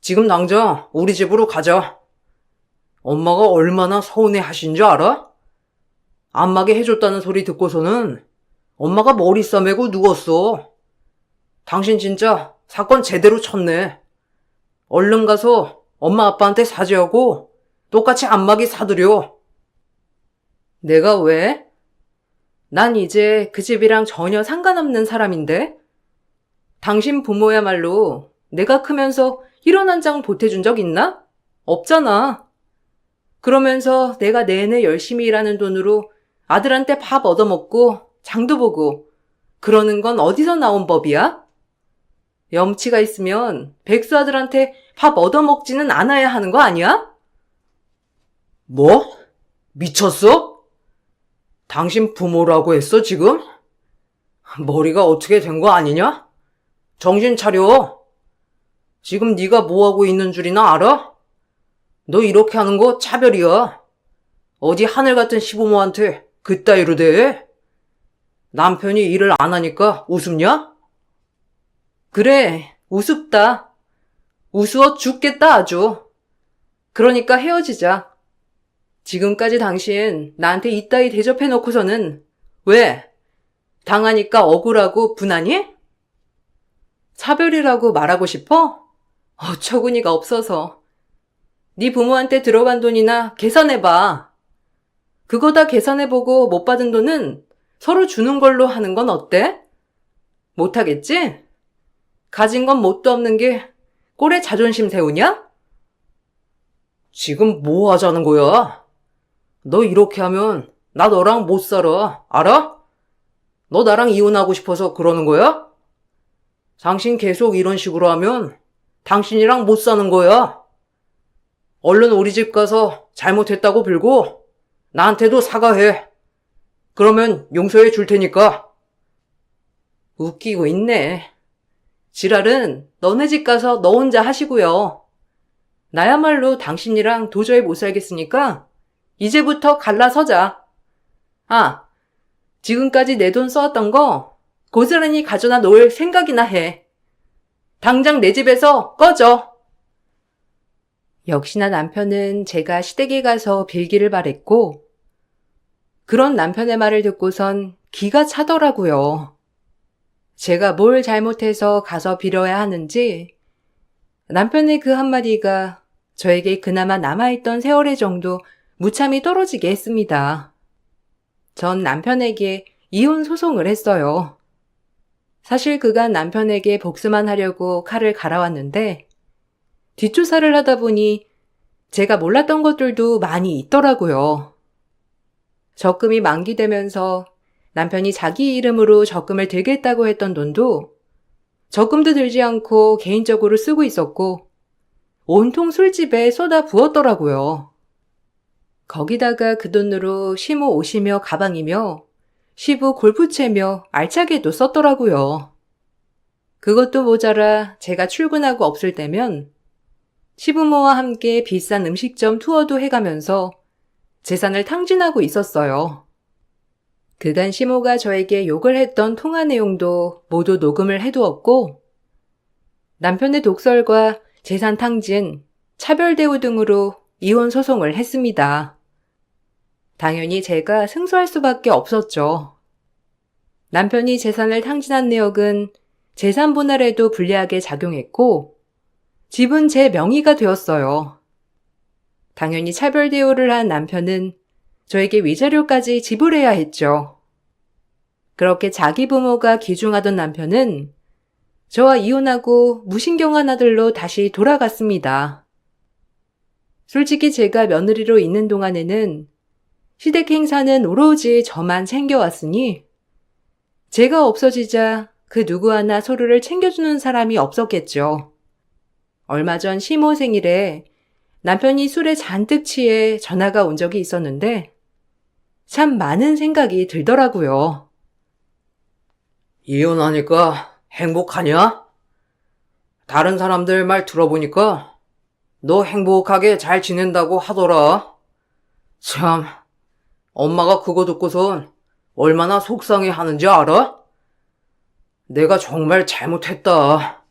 지금 당장 우리 집으로 가자. 엄마가 얼마나 서운해 하신 줄 알아? 안마기 해줬다는 소리 듣고서는 엄마가 머리 싸매고 누웠어. 당신 진짜 사건 제대로 쳤네. 얼른 가서 엄마 아빠한테 사죄하고 똑같이 안마기 사드려. 내가 왜? 난 이제 그 집이랑 전혀 상관없는 사람인데? 당신 부모야말로 내가 크면서 1원 한 장 보태준 적 있나? 없잖아. 그러면서 내가 내내 열심히 일하는 돈으로 아들한테 밥 얻어먹고 장도 보고 그러는 건 어디서 나온 법이야? 염치가 있으면 백수 아들한테 밥 얻어먹지는 않아야 하는 거 아니야? 뭐? 미쳤어? 당신 부모라고 했어, 지금? 머리가 어떻게 된 거 아니냐? 정신 차려. 지금 네가 뭐하고 있는 줄이나 알아? 너 이렇게 하는 거 차별이야. 어디 하늘 같은 시부모한테 그따위로 대? 남편이 일을 안 하니까 우습냐? 그래, 우습다. 우스워 죽겠다 아주. 그러니까 헤어지자. 지금까지 당신 나한테 이따위 대접해놓고서는 왜? 당하니까 억울하고 분하니? 차별이라고 말하고 싶어? 어처구니가 없어서. 네 부모한테 들어간 돈이나 계산해봐. 그거 다 계산해보고 못 받은 돈은 서로 주는 걸로 하는 건 어때? 못하겠지? 가진 건 뭣도 없는 게 꼴에 자존심 세우냐? 지금 뭐 하자는 거야? 너 이렇게 하면 나 너랑 못 살아. 알아? 너 나랑 이혼하고 싶어서 그러는 거야? 당신 계속 이런 식으로 하면 당신이랑 못 사는 거야. 얼른 우리 집 가서 잘못했다고 빌고 나한테도 사과해. 그러면 용서해 줄 테니까. 웃기고 있네. 지랄은 너네 집 가서 너 혼자 하시고요. 나야말로 당신이랑 도저히 못 살겠으니까 이제부터 갈라서자. 아, 지금까지 내 돈 써왔던 거 고스란히 가져다 놓을 생각이나 해. 당장 내 집에서 꺼져. 역시나 남편은 제가 시댁에 가서 빌기를 바랬고 그런 남편의 말을 듣고선 기가 차더라고요. 제가 뭘 잘못해서 가서 빌어야 하는지 남편의 그 한마디가 저에게 그나마 남아있던 세월의 정도 무참히 떨어지게 했습니다. 전 남편에게 이혼 소송을 했어요. 사실 그간 남편에게 복수만 하려고 칼을 갈아왔는데 뒷조사를 하다 보니 제가 몰랐던 것들도 많이 있더라고요. 적금이 만기되면서 남편이 자기 이름으로 적금을 들겠다고 했던 돈도 적금도 들지 않고 개인적으로 쓰고 있었고 온통 술집에 쏟아 부었더라고요. 거기다가 그 돈으로 시모 옷이며 가방이며 시부 골프채며 알차게도 썼더라고요. 그것도 모자라 제가 출근하고 없을 때면 시부모와 함께 비싼 음식점 투어도 해가면서 재산을 탕진하고 있었어요. 그간 시모가 저에게 욕을 했던 통화 내용도 모두 녹음을 해두었고 남편의 독설과 재산 탕진, 차별 대우 등으로 이혼 소송을 했습니다. 당연히 제가 승소할 수밖에 없었죠. 남편이 재산을 탕진한 내역은 재산 분할에도 불리하게 작용했고 집은 제 명의가 되었어요. 당연히 차별 대우를 한 남편은 저에게 위자료까지 지불해야 했죠. 그렇게 자기 부모가 기중하던 남편은 저와 이혼하고 무신경한 아들로 다시 돌아갔습니다. 솔직히 제가 며느리로 있는 동안에는 시댁 행사는 오로지 저만 챙겨왔으니 제가 없어지자 그 누구 하나 서로를 챙겨주는 사람이 없었겠죠. 얼마 전 시모 생일에 남편이 술에 잔뜩 취해 전화가 온 적이 있었는데 참 많은 생각이 들더라고요. 이혼하니까 행복하냐? 다른 사람들 말 들어보니까 너 행복하게 잘 지낸다고 하더라. 참, 엄마가 그거 듣고선 얼마나 속상해 하는지 알아? 내가 정말 잘못했다.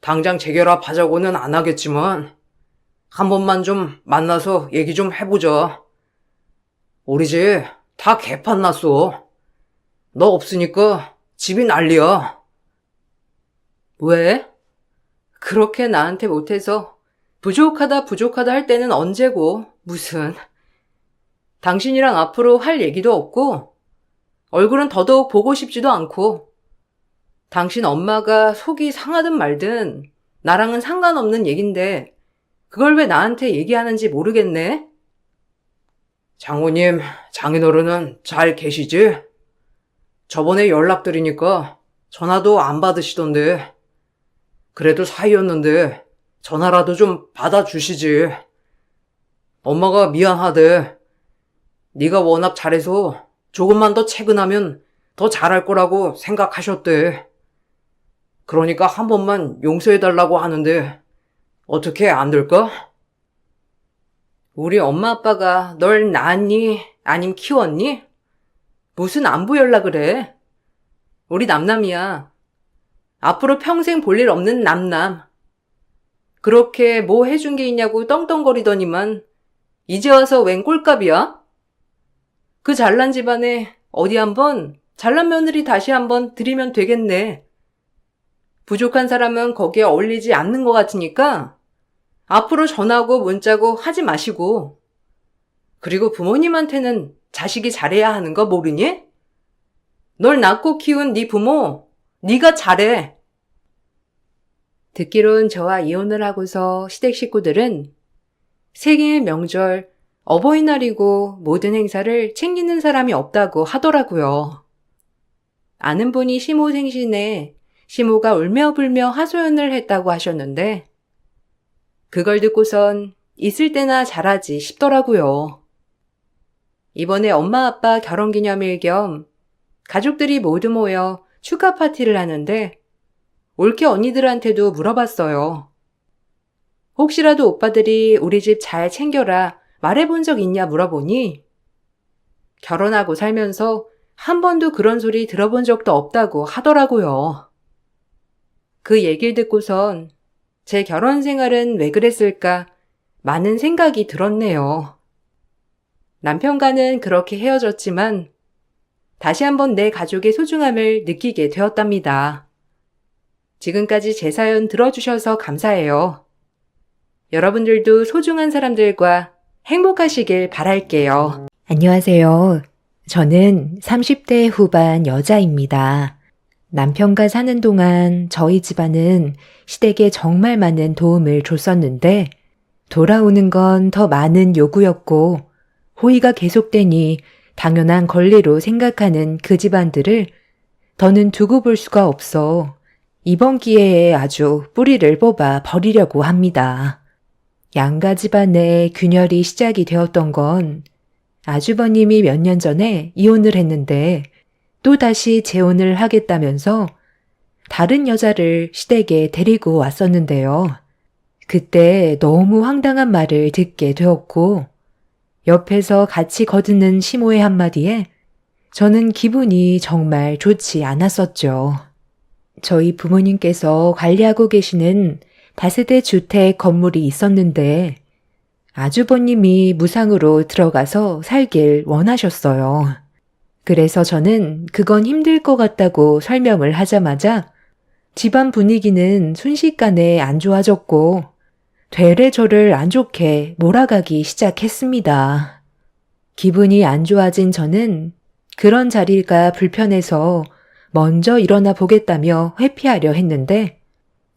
당장 재결합하자고는 안 하겠지만 한 번만 좀 만나서 얘기 좀 해보자. 우리 집 다 개판 났어. 너 없으니까 집이 난리야. 왜? 그렇게 나한테 못해서 부족하다 할 때는 언제고 무슨. 당신이랑 앞으로 할 얘기도 없고 얼굴은 더더욱 보고 싶지도 않고 당신 엄마가 속이 상하든 말든 나랑은 상관없는 얘긴데 그걸 왜 나한테 얘기하는지 모르겠네? 장모님, 장인어른은 잘 계시지? 저번에 연락드리니까 전화도 안 받으시던데. 그래도 사이였는데 전화라도 좀 받아주시지. 엄마가 미안하대. 네가 워낙 잘해서 조금만 더 채근하면 더 잘할 거라고 생각하셨대. 그러니까 한 번만 용서해달라고 하는데 어떻게 안 될까? 우리 엄마 아빠가 널 낳았니? 아님 키웠니? 무슨 안부 연락을 해? 우리 남남이야. 앞으로 평생 볼 일 없는 남남. 그렇게 뭐 해준 게 있냐고 떵떵거리더니만 이제 와서 웬 꼴값이야? 그 잘난 집안에 어디 한번 잘난 며느리 다시 한번 들이면 되겠네. 부족한 사람은 거기에 어울리지 않는 것 같으니까 앞으로 전화고 문자고 하지 마시고. 그리고 부모님한테는 자식이 잘해야 하는 거 모르니? 널 낳고 키운 네 부모, 네가 잘해. 듣기론 저와 이혼을 하고서 시댁 식구들은 생일, 명절, 어버이날이고 모든 행사를 챙기는 사람이 없다고 하더라고요. 아는 분이 시모 생신에 시모가 울며불며 하소연을 했다고 하셨는데 그걸 듣고선 있을 때나 잘하지 싶더라고요. 이번에 엄마 아빠 결혼기념일 겸 가족들이 모두 모여 축하 파티를 하는데 올케 언니들한테도 물어봤어요. 혹시라도 오빠들이 우리 집 잘 챙겨라 말해본 적 있냐 물어보니 결혼하고 살면서 한 번도 그런 소리 들어본 적도 없다고 하더라고요. 그 얘기를 듣고선 제 결혼 생활은 왜 그랬을까 많은 생각이 들었네요. 남편과는 그렇게 헤어졌지만 다시 한번 내 가족의 소중함을 느끼게 되었답니다. 지금까지 제 사연 들어주셔서 감사해요. 여러분들도 소중한 사람들과 행복하시길 바랄게요. 안녕하세요. 저는 30대 후반 여자입니다. 남편과 사는 동안 저희 집안은 시댁에 정말 많은 도움을 줬었는데 돌아오는 건 더 많은 요구였고 호의가 계속되니 당연한 권리로 생각하는 그 집안들을 더는 두고 볼 수가 없어 이번 기회에 아주 뿌리를 뽑아 버리려고 합니다. 양가 집안의 균열이 시작이 되었던 건 아주버님이 몇 년 전에 이혼을 했는데 또다시 재혼을 하겠다면서 다른 여자를 시댁에 데리고 왔었는데요. 그때 너무 황당한 말을 듣게 되었고 옆에서 같이 거드는 시모의 한마디에 저는 기분이 정말 좋지 않았었죠. 저희 부모님께서 관리하고 계시는 다세대 주택 건물이 있었는데 아주버님이 무상으로 들어가서 살길 원하셨어요. 그래서 저는 그건 힘들 것 같다고 설명을 하자마자 집안 분위기는 순식간에 안 좋아졌고 되레 저를 안 좋게 몰아가기 시작했습니다. 기분이 안 좋아진 저는 그런 자리가 불편해서 먼저 일어나 보겠다며 회피하려 했는데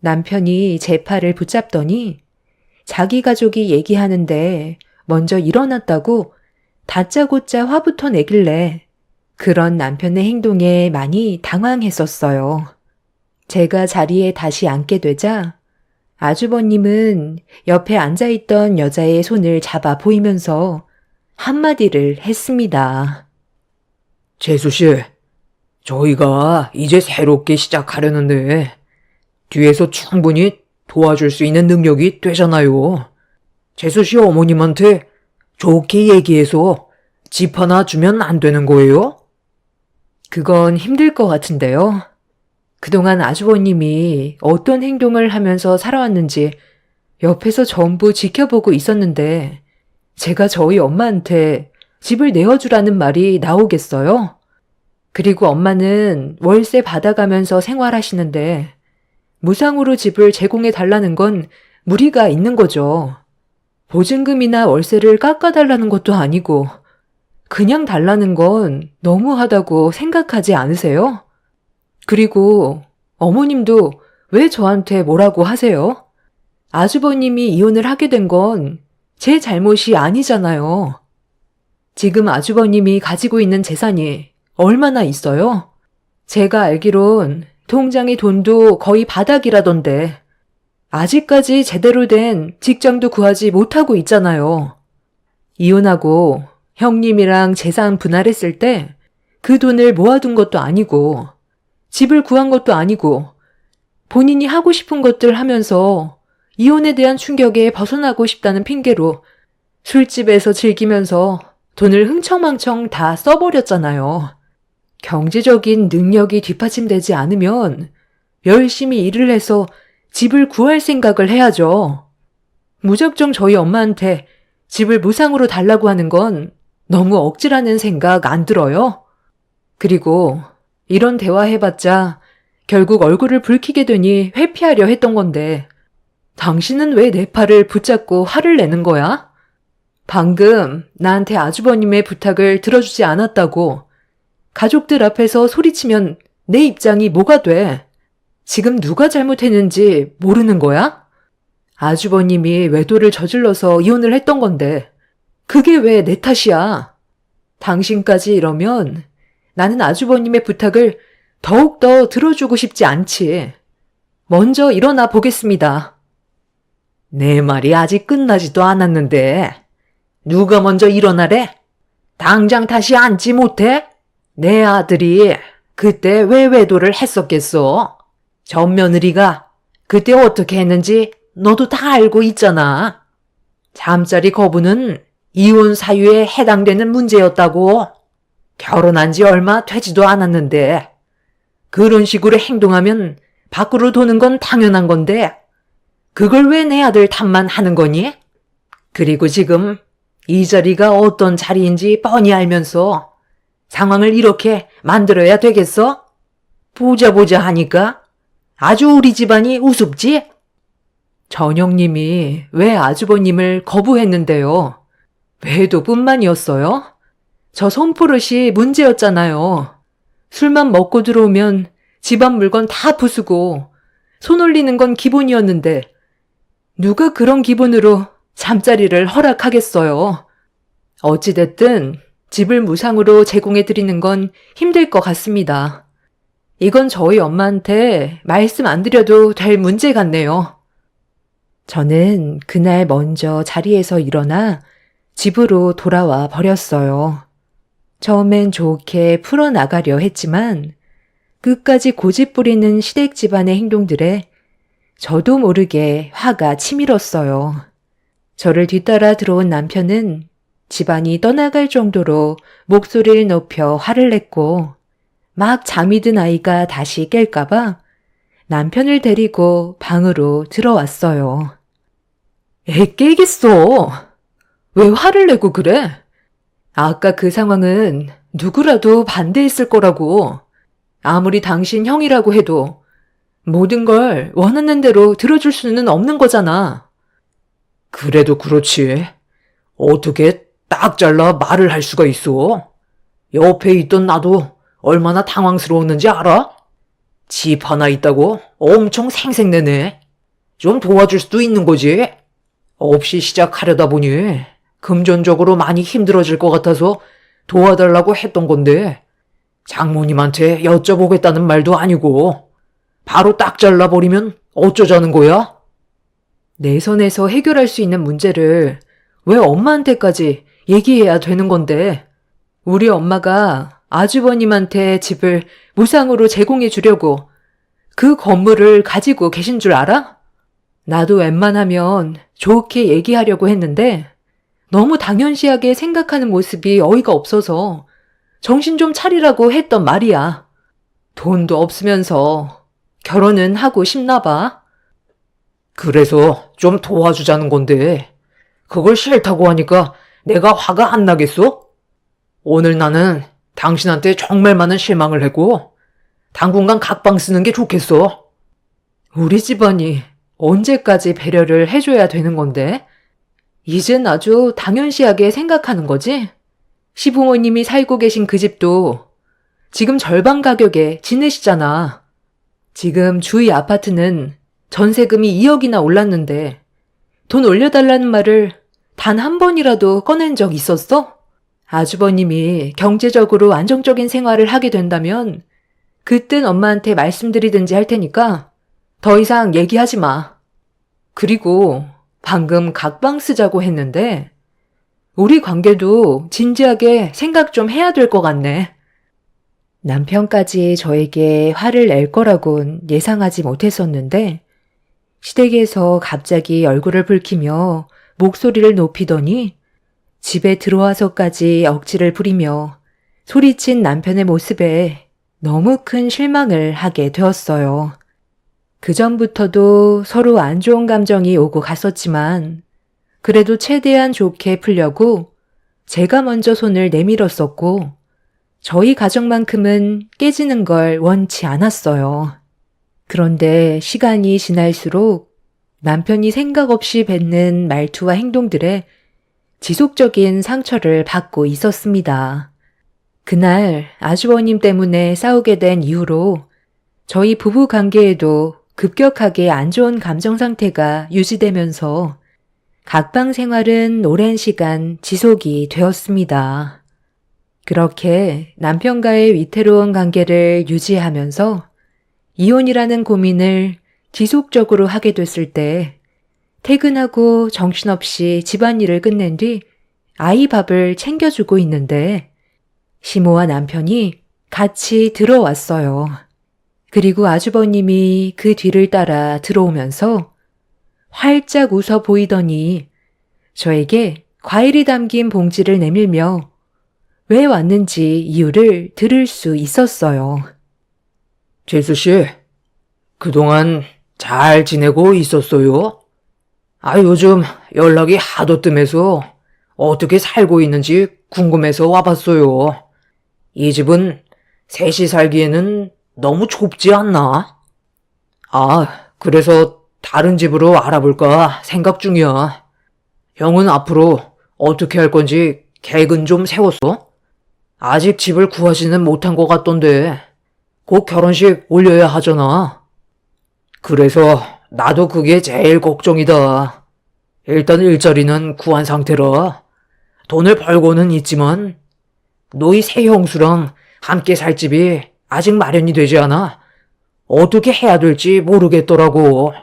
남편이 제 팔을 붙잡더니 자기 가족이 얘기하는데 먼저 일어났다고 다짜고짜 화부터 내길래 그런 남편의 행동에 많이 당황했었어요. 제가 자리에 다시 앉게 되자 아주버님은 옆에 앉아있던 여자의 손을 잡아 보이면서 한마디를 했습니다. 재수씨, 저희가 이제 새롭게 시작하려는데 뒤에서 충분히 도와줄 수 있는 능력이 되잖아요. 재수씨 어머님한테 좋게 얘기해서 집 하나 주면 안 되는 거예요? 그건 힘들 것 같은데요. 그동안 아주버님이 어떤 행동을 하면서 살아왔는지 옆에서 전부 지켜보고 있었는데 제가 저희 엄마한테 집을 내어주라는 말이 나오겠어요? 그리고 엄마는 월세 받아가면서 생활하시는데 무상으로 집을 제공해 달라는 건 무리가 있는 거죠. 보증금이나 월세를 깎아달라는 것도 아니고 그냥 달라는 건 너무하다고 생각하지 않으세요? 그리고 어머님도 왜 저한테 뭐라고 하세요? 아주버님이 이혼을 하게 된 건 제 잘못이 아니잖아요. 지금 아주버님이 가지고 있는 재산이 얼마나 있어요? 제가 알기론 통장의 돈도 거의 바닥이라던데 아직까지 제대로 된 직장도 구하지 못하고 있잖아요. 이혼하고 형님이랑 재산 분할했을 때 그 돈을 모아둔 것도 아니고 집을 구한 것도 아니고 본인이 하고 싶은 것들 하면서 이혼에 대한 충격에 벗어나고 싶다는 핑계로 술집에서 즐기면서 돈을 흥청망청 다 써버렸잖아요. 경제적인 능력이 뒷받침되지 않으면 열심히 일을 해서 집을 구할 생각을 해야죠. 무작정 저희 엄마한테 집을 무상으로 달라고 하는 건 너무 억지라는 생각 안 들어요? 그리고 이런 대화 해봤자 결국 얼굴을 붉히게 되니 회피하려 했던 건데 당신은 왜 내 팔을 붙잡고 화를 내는 거야? 방금 나한테 아주버님의 부탁을 들어주지 않았다고 가족들 앞에서 소리치면 내 입장이 뭐가 돼? 지금 누가 잘못했는지 모르는 거야? 아주버님이 외도를 저질러서 이혼을 했던 건데 그게 왜 내 탓이야? 당신까지 이러면 나는 아주버님의 부탁을 더욱더 들어주고 싶지 않지. 먼저 일어나 보겠습니다. 내 말이 아직 끝나지도 않았는데 누가 먼저 일어나래? 당장 다시 앉지 못해? 내 아들이 그때 왜 외도를 했었겠어? 전 며느리가 그때 어떻게 했는지 너도 다 알고 있잖아. 잠자리 거부는 이혼 사유에 해당되는 문제였다고. 결혼한 지 얼마 되지도 않았는데 그런 식으로 행동하면 밖으로 도는 건 당연한 건데 그걸 왜 내 아들 탓만 하는 거니? 그리고 지금 이 자리가 어떤 자리인지 뻔히 알면서 상황을 이렇게 만들어야 되겠어? 보자 보자 하니까 아주 우리 집안이 우습지? 전영님이 왜 아주버님을 거부했는데요? 외도뿐만이었어요? 저 손버릇이 문제였잖아요. 술만 먹고 들어오면 집안 물건 다 부수고 손 올리는 건 기본이었는데 누가 그런 기분으로 잠자리를 허락하겠어요. 어찌됐든 집을 무상으로 제공해 드리는 건 힘들 것 같습니다. 이건 저희 엄마한테 말씀 안 드려도 될 문제 같네요. 저는 그날 먼저 자리에서 일어나 집으로 돌아와 버렸어요. 처음엔 좋게 풀어나가려 했지만 끝까지 고집 부리는 시댁 집안의 행동들에 저도 모르게 화가 치밀었어요. 저를 뒤따라 들어온 남편은 집안이 떠나갈 정도로 목소리를 높여 화를 냈고 막 잠이 든 아이가 다시 깰까봐 남편을 데리고 방으로 들어왔어요. 애 깨겠어. 왜 화를 내고 그래? 아까 그 상황은 누구라도 반대했을 거라고. 아무리 당신 형이라고 해도 모든 걸 원하는 대로 들어줄 수는 없는 거잖아. 그래도 그렇지. 어떻게 딱 잘라 말을 할 수가 있어? 옆에 있던 나도 얼마나 당황스러웠는지 알아? 집 하나 있다고 엄청 생색내네. 좀 도와줄 수도 있는 거지. 없이 시작하려다 보니 금전적으로 많이 힘들어질 것 같아서 도와달라고 했던 건데 장모님한테 여쭤보겠다는 말도 아니고 바로 딱 잘라버리면 어쩌자는 거야? 내 선에서 해결할 수 있는 문제를 왜 엄마한테까지 얘기해야 되는 건데 우리 엄마가 아주버님한테 집을 무상으로 제공해 주려고 그 건물을 가지고 계신 줄 알아? 나도 웬만하면 좋게 얘기하려고 했는데 너무 당연시하게 생각하는 모습이 어이가 없어서 정신 좀 차리라고 했던 말이야. 돈도 없으면서 결혼은 하고 싶나 봐. 그래서 좀 도와주자는 건데 그걸 싫다고 하니까 내가 화가 안 나겠어? 오늘 나는 당신한테 정말 많은 실망을 했고 당분간 각방 쓰는 게 좋겠어. 우리 집안이 언제까지 배려를 해줘야 되는 건데? 이젠 아주 당연시하게 생각하는 거지? 시부모님이 살고 계신 그 집도 지금 절반 가격에 지내시잖아. 지금 주위 아파트는 전세금이 2억이나 올랐는데 돈 올려달라는 말을 단 한 번이라도 꺼낸 적 있었어? 아주버님이 경제적으로 안정적인 생활을 하게 된다면 그땐 엄마한테 말씀드리든지 할 테니까 더 이상 얘기하지 마. 그리고 방금 각방 쓰자고 했는데 우리 관계도 진지하게 생각 좀 해야 될 것 같네. 남편까지 저에게 화를 낼 거라곤 예상하지 못했었는데 시댁에서 갑자기 얼굴을 붉히며 목소리를 높이더니 집에 들어와서까지 억지를 부리며 소리친 남편의 모습에 너무 큰 실망을 하게 되었어요. 그전부터도 서로 안 좋은 감정이 오고 갔었지만 그래도 최대한 좋게 풀려고 제가 먼저 손을 내밀었었고 저희 가정만큼은 깨지는 걸 원치 않았어요. 그런데 시간이 지날수록 남편이 생각 없이 뱉는 말투와 행동들에 지속적인 상처를 받고 있었습니다. 그날 아주버님 때문에 싸우게 된 이후로 저희 부부 관계에도 급격하게 안 좋은 감정 상태가 유지되면서 각방 생활은 오랜 시간 지속이 되었습니다. 그렇게 남편과의 위태로운 관계를 유지하면서 이혼이라는 고민을 지속적으로 하게 됐을 때 퇴근하고 정신없이 집안일을 끝낸 뒤 아이 밥을 챙겨주고 있는데 시모와 남편이 같이 들어왔어요. 그리고 아주버님이 그 뒤를 따라 들어오면서 활짝 웃어 보이더니 저에게 과일이 담긴 봉지를 내밀며 왜 왔는지 이유를 들을 수 있었어요. 재수 씨, 그동안 잘 지내고 있었어요? 요즘 연락이 하도 뜸해서 어떻게 살고 있는지 궁금해서 와봤어요. 이 집은 셋이 살기에는 너무 좁지 않나? 그래서 다른 집으로 알아볼까 생각 중이야. 형은 앞으로 어떻게 할 건지 계획은 좀 세웠어? 아직 집을 구하지는 못한 것 같던데 곧 결혼식 올려야 하잖아. 그래서 나도 그게 제일 걱정이다. 일단 일자리는 구한 상태라 돈을 벌고는 있지만 너희 새 형수랑 함께 살 집이 아직 마련이 되지 않아 어떻게 해야 될지 모르겠더라고.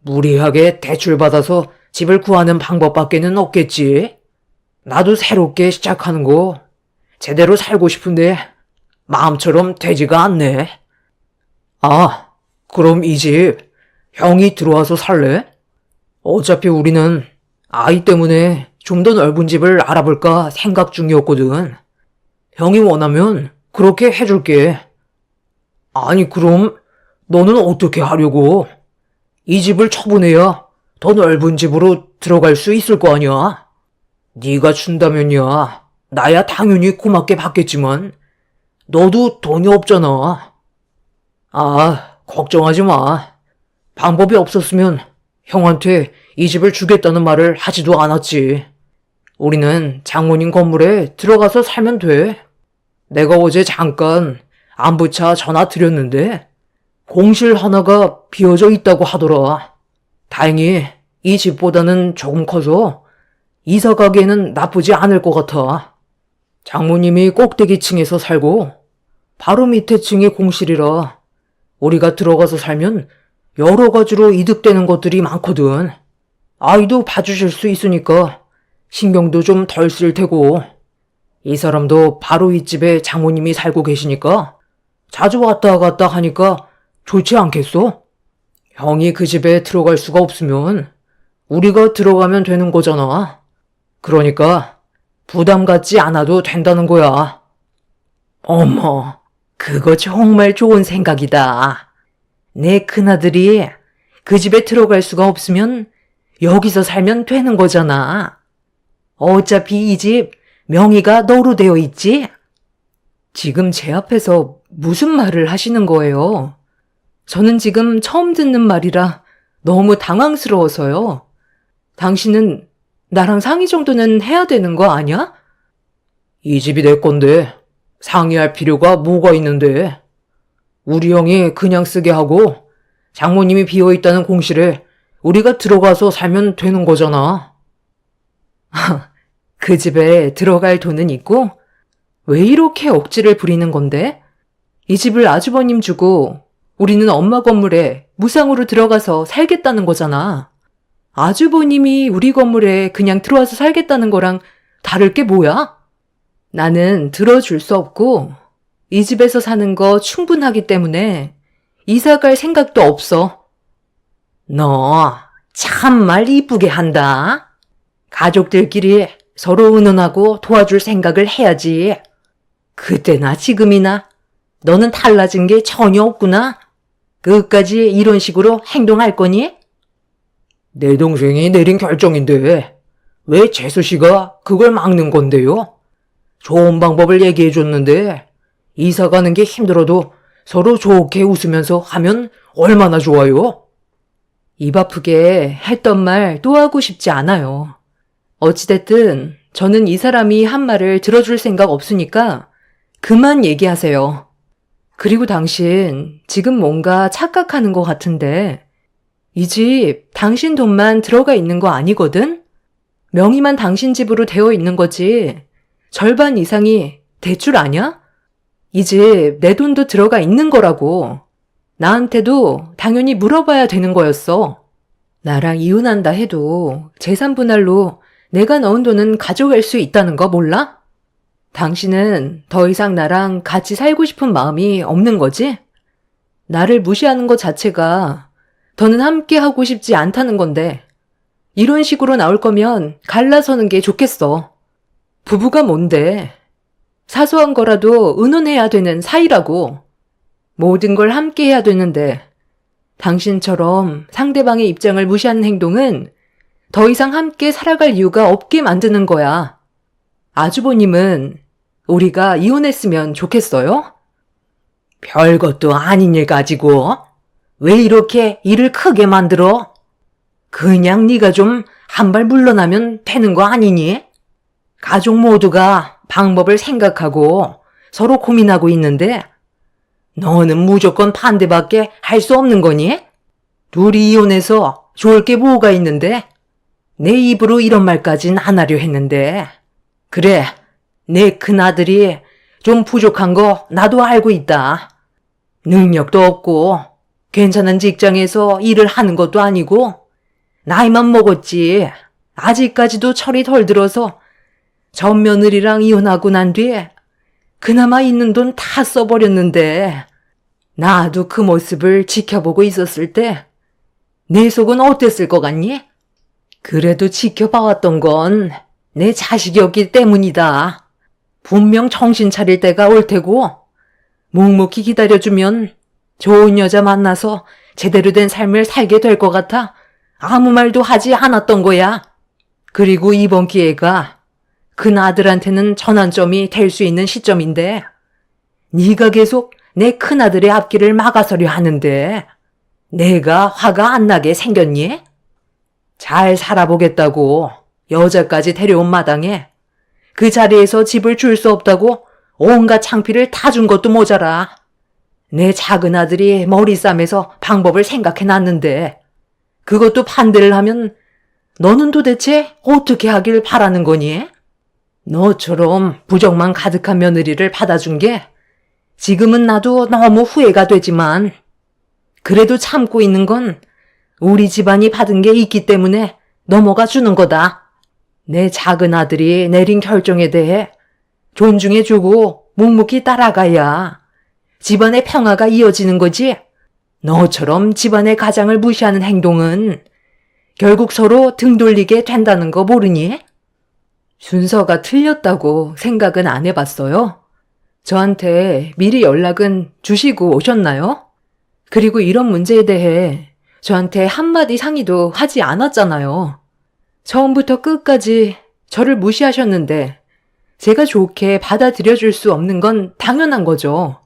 무리하게 대출받아서 집을 구하는 방법밖에는 없겠지. 나도 새롭게 시작하는 거 제대로 살고 싶은데 마음처럼 되지가 않네. 그럼 이 집 형이 들어와서 살래? 어차피 우리는 아이 때문에 좀 더 넓은 집을 알아볼까 생각 중이었거든. 형이 원하면 그렇게 해줄게. 아니 그럼 너는 어떻게 하려고? 이 집을 처분해야 더 넓은 집으로 들어갈 수 있을 거 아니야? 네가 준다면야 나야 당연히 고맙게 받겠지만 너도 돈이 없잖아. 걱정하지 마. 방법이 없었으면 형한테 이 집을 주겠다는 말을 하지도 않았지. 우리는 장모님 건물에 들어가서 살면 돼. 내가 어제 잠깐 안부차 전화 드렸는데 공실 하나가 비어져 있다고 하더라. 다행히 이 집보다는 조금 커서 이사 가기에는 나쁘지 않을 것 같아. 장모님이 꼭대기층에서 살고 바로 밑에 층이 공실이라 우리가 들어가서 살면 여러 가지로 이득되는 것들이 많거든. 아이도 봐주실 수 있으니까 신경도 좀 덜 쓸 테고 이 사람도 바로 이 집에 장모님이 살고 계시니까 자주 왔다 갔다 하니까 좋지 않겠어? 형이 그 집에 들어갈 수가 없으면 우리가 들어가면 되는 거잖아. 그러니까 부담 갖지 않아도 된다는 거야. 어머, 그거 정말 좋은 생각이다. 내 큰아들이 그 집에 들어갈 수가 없으면 여기서 살면 되는 거잖아. 어차피 이 집 명의가 너로 되어 있지? 지금 제 앞에서 무슨 말을 하시는 거예요? 저는 지금 처음 듣는 말이라 너무 당황스러워서요. 당신은 나랑 상의 정도는 해야 되는 거 아니야? 이 집이 내 건데 상의할 필요가 뭐가 있는데. 우리 형이 그냥 쓰게 하고 장모님이 비어있다는 공실에 우리가 들어가서 살면 되는 거잖아. 그 집에 들어갈 돈은 있고 왜 이렇게 억지를 부리는 건데? 이 집을 아주버님 주고 우리는 엄마 건물에 무상으로 들어가서 살겠다는 거잖아. 아주버님이 우리 건물에 그냥 들어와서 살겠다는 거랑 다를 게 뭐야? 나는 들어줄 수 없고 이 집에서 사는 거 충분하기 때문에 이사 갈 생각도 없어. 너 참말 이쁘게 한다. 가족들끼리 서로 의논하고 도와줄 생각을 해야지. 그때나 지금이나 너는 달라진 게 전혀 없구나. 끝까지 이런 식으로 행동할 거니? 내 동생이 내린 결정인데 왜 재수 씨가 그걸 막는 건데요? 좋은 방법을 얘기해 줬는데 이사 가는 게 힘들어도 서로 좋게 웃으면서 하면 얼마나 좋아요? 입 아프게 했던 말 또 하고 싶지 않아요. 어찌됐든 저는 이 사람이 한 말을 들어줄 생각 없으니까 그만 얘기하세요. 그리고 당신 지금 뭔가 착각하는 것 같은데 이 집 당신 돈만 들어가 있는 거 아니거든? 명의만 당신 집으로 되어 있는 거지. 절반 이상이 대출 아냐? 이 집 내 돈도 들어가 있는 거라고. 나한테도 당연히 물어봐야 되는 거였어. 나랑 이혼한다 해도 재산 분할로 내가 넣은 돈은 가져갈 수 있다는 거 몰라? 당신은 더 이상 나랑 같이 살고 싶은 마음이 없는 거지? 나를 무시하는 것 자체가 더는 함께 하고 싶지 않다는 건데 이런 식으로 나올 거면 갈라서는 게 좋겠어. 부부가 뭔데? 사소한 거라도 의논해야 되는 사이라고. 모든 걸 함께 해야 되는데 당신처럼 상대방의 입장을 무시하는 행동은 더 이상 함께 살아갈 이유가 없게 만드는 거야. 아주버님은 우리가 이혼했으면 좋겠어요? 별것도 아닌 일 가지고 왜 이렇게 일을 크게 만들어? 그냥 네가 좀 한 발 물러나면 되는 거 아니니? 가족 모두가 방법을 생각하고 서로 고민하고 있는데 너는 무조건 반대밖에 할 수 없는 거니? 둘이 이혼해서 좋을 게 뭐가 있는데? 내 입으로 이런 말까진 안 하려 했는데. 그래, 내 큰아들이 좀 부족한 거 나도 알고 있다. 능력도 없고 괜찮은 직장에서 일을 하는 것도 아니고 나이만 먹었지. 아직까지도 철이 덜 들어서 전 며느리랑 이혼하고 난 뒤에 그나마 있는 돈 다 써버렸는데 나도 그 모습을 지켜보고 있었을 때 내 속은 어땠을 것 같니? 그래도 지켜봐왔던 건 내 자식이었기 때문이다. 분명 정신 차릴 때가 올 테고 묵묵히 기다려주면 좋은 여자 만나서 제대로 된 삶을 살게 될 것 같아 아무 말도 하지 않았던 거야. 그리고 이번 기회가 큰아들한테는 전환점이 될 수 있는 시점인데 네가 계속 내 큰아들의 앞길을 막아서려 하는데 내가 화가 안 나게 생겼니? 잘 살아보겠다고 여자까지 데려온 마당에 그 자리에서 집을 줄 수 없다고 온갖 창피를 다 준 것도 모자라. 내 작은 아들이 머리 싸매서 방법을 생각해놨는데 그것도 반대를 하면 너는 도대체 어떻게 하길 바라는 거니? 너처럼 부정만 가득한 며느리를 받아준 게 지금은 나도 너무 후회가 되지만 그래도 참고 있는 건 우리 집안이 받은 게 있기 때문에 넘어가 주는 거다. 내 작은 아들이 내린 결정에 대해 존중해주고 묵묵히 따라가야 집안의 평화가 이어지는 거지. 너처럼 집안의 가장을 무시하는 행동은 결국 서로 등 돌리게 된다는 거 모르니? 순서가 틀렸다고 생각은 안 해봤어요. 저한테 미리 연락은 주시고 오셨나요? 그리고 이런 문제에 대해 저한테 한마디 상의도 하지 않았잖아요. 처음부터 끝까지 저를 무시하셨는데 제가 좋게 받아들여줄 수 없는 건 당연한 거죠.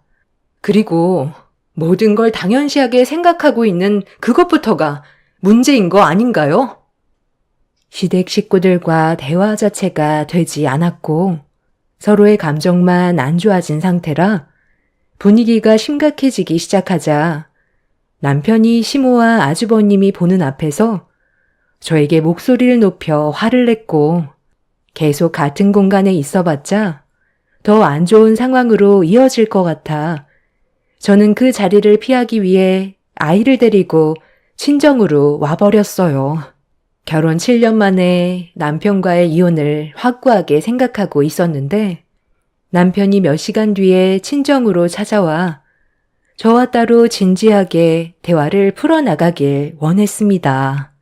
그리고 모든 걸 당연시하게 생각하고 있는 그것부터가 문제인 거 아닌가요? 시댁 식구들과 대화 자체가 되지 않았고 서로의 감정만 안 좋아진 상태라 분위기가 심각해지기 시작하자 남편이 시모와 아주버님이 보는 앞에서 저에게 목소리를 높여 화를 냈고 계속 같은 공간에 있어봤자 더 안 좋은 상황으로 이어질 것 같아 저는 그 자리를 피하기 위해 아이를 데리고 친정으로 와버렸어요. 결혼 7년 만에 남편과의 이혼을 확고하게 생각하고 있었는데 남편이 몇 시간 뒤에 친정으로 찾아와 저와 따로 진지하게 대화를 풀어나가길 원했습니다.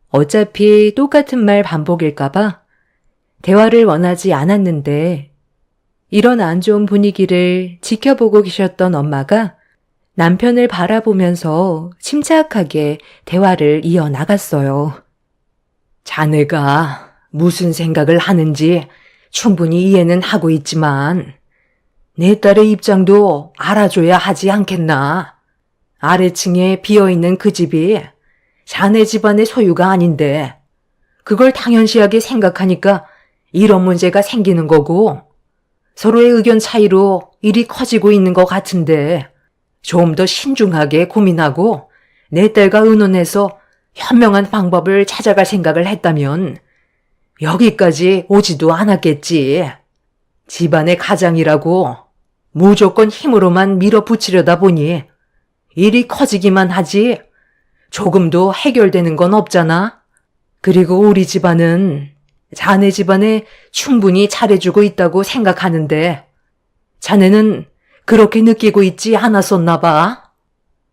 어차피 똑같은 말 반복일까봐 대화를 원하지 않았는데 이런 안 좋은 분위기를 지켜보고 계셨던 엄마가 남편을 바라보면서 침착하게 대화를 이어나갔어요. 자네가 무슨 생각을 하는지 충분히 이해는 하고 있지만 내 딸의 입장도 알아줘야 하지 않겠나. 아래층에 비어있는 그 집이 자네 집안의 소유가 아닌데 그걸 당연시하게 생각하니까 이런 문제가 생기는 거고 서로의 의견 차이로 일이 커지고 있는 것 같은데 좀 더 신중하게 고민하고 내 딸과 의논해서 현명한 방법을 찾아갈 생각을 했다면 여기까지 오지도 않았겠지. 집안의 가장이라고 무조건 힘으로만 밀어붙이려다 보니 일이 커지기만 하지 조금도 해결되는 건 없잖아. 그리고 우리 집안은 자네 집안에 충분히 잘해주고 있다고 생각하는데 자네는 그렇게 느끼고 있지 않았었나 봐.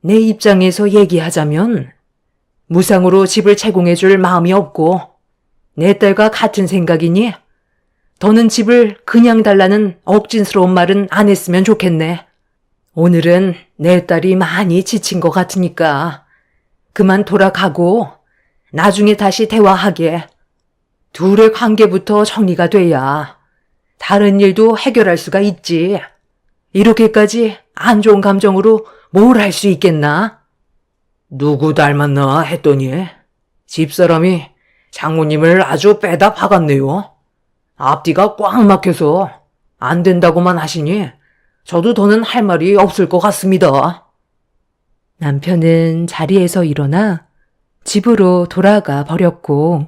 내 입장에서 얘기하자면 무상으로 집을 제공해줄 마음이 없고 내 딸과 같은 생각이니 더는 집을 그냥 달라는 억진스러운 말은 안 했으면 좋겠네. 오늘은 내 딸이 많이 지친 것 같으니까 그만 돌아가고 나중에 다시 대화하게. 둘의 관계부터 정리가 돼야 다른 일도 해결할 수가 있지. 이렇게까지 안 좋은 감정으로 뭘 할 수 있겠나? 누구 닮았나 했더니 집사람이 장모님을 아주 빼다 박았네요. 앞뒤가 꽉 막혀서 안 된다고만 하시니 저도 더는 할 말이 없을 것 같습니다. 남편은 자리에서 일어나 집으로 돌아가 버렸고,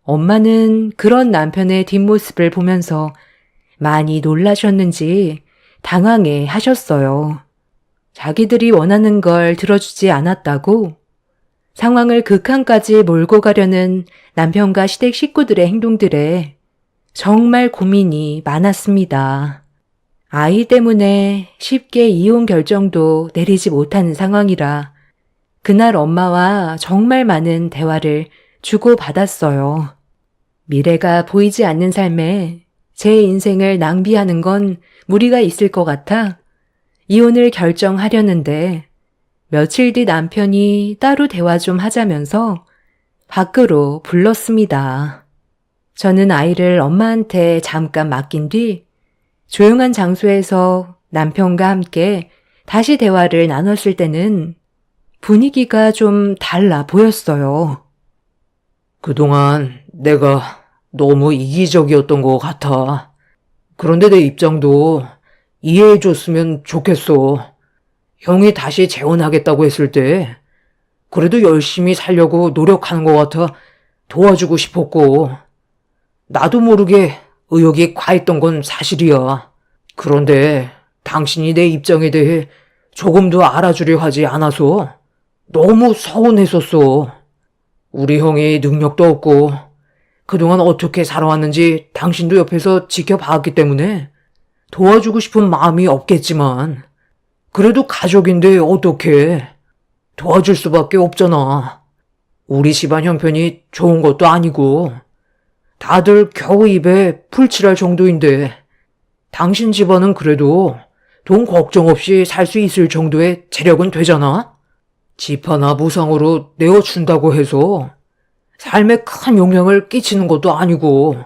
엄마는 그런 남편의 뒷모습을 보면서 많이 놀라셨는지 당황해 하셨어요. 자기들이 원하는 걸 들어주지 않았다고 상황을 극한까지 몰고 가려는 남편과 시댁 식구들의 행동들에 정말 고민이 많았습니다. 아이 때문에 쉽게 이혼 결정도 내리지 못하는 상황이라 그날 엄마와 정말 많은 대화를 주고받았어요. 미래가 보이지 않는 삶에 제 인생을 낭비하는 건 무리가 있을 것 같아 이혼을 결정하려는데 며칠 뒤 남편이 따로 대화 좀 하자면서 밖으로 불렀습니다. 저는 아이를 엄마한테 잠깐 맡긴 뒤 조용한 장소에서 남편과 함께 다시 대화를 나눴을 때는 분위기가 좀 달라 보였어요. 그동안 내가 너무 이기적이었던 것 같아. 그런데 내 입장도 이해해줬으면 좋겠어. 형이 다시 재혼하겠다고 했을 때 그래도 열심히 살려고 노력하는 것 같아 도와주고 싶었고, 나도 모르게 의욕이 과했던 건 사실이야. 그런데 당신이 내 입장에 대해 조금도 알아주려 하지 않아서 너무 서운했었어. 우리 형이 능력도 없고 그동안 어떻게 살아왔는지 당신도 옆에서 지켜봤기 때문에 도와주고 싶은 마음이 없겠지만, 그래도 가족인데 어떡해. 도와줄 수밖에 없잖아. 우리 집안 형편이 좋은 것도 아니고 다들 겨우 입에 풀칠할 정도인데 당신 집안은 그래도 돈 걱정 없이 살 수 있을 정도의 재력은 되잖아? 집 하나 무상으로 내어준다고 해서 삶에 큰 영향을 끼치는 것도 아니고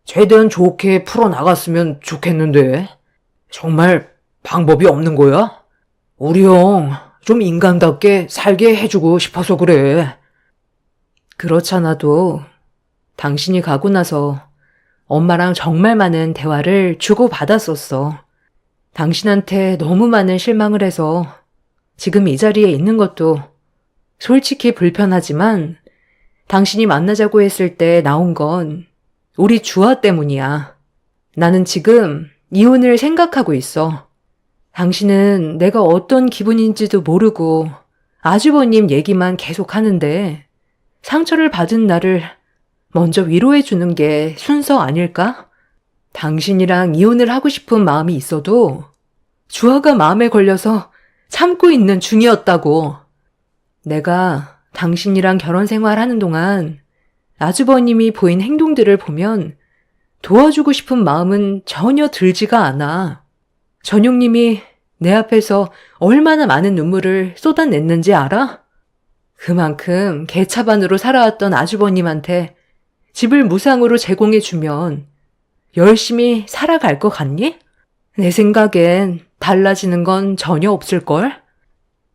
최대한 좋게 풀어나갔으면 좋겠는데 정말 방법이 없는 거야? 우리 형 좀 인간답게 살게 해주고 싶어서 그래. 그렇잖아도 당신이 가고 나서 엄마랑 정말 많은 대화를 주고받았었어. 당신한테 너무 많은 실망을 해서 지금 이 자리에 있는 것도 솔직히 불편하지만 당신이 만나자고 했을 때 나온 건 우리 주아 때문이야. 나는 지금 이혼을 생각하고 있어. 당신은 내가 어떤 기분인지도 모르고 아주버님 얘기만 계속 하는데 상처를 받은 나를 먼저 위로해 주는 게 순서 아닐까? 당신이랑 이혼을 하고 싶은 마음이 있어도 주아가 마음에 걸려서 참고 있는 중이었다고. 내가 당신이랑 결혼 생활하는 동안 아주버님이 보인 행동들을 보면 도와주고 싶은 마음은 전혀 들지가 않아. 전용님이 내 앞에서 얼마나 많은 눈물을 쏟아냈는지 알아? 그만큼 개차반으로 살아왔던 아주버님한테 집을 무상으로 제공해주면 열심히 살아갈 것 같니? 내 생각엔 달라지는 건 전혀 없을걸?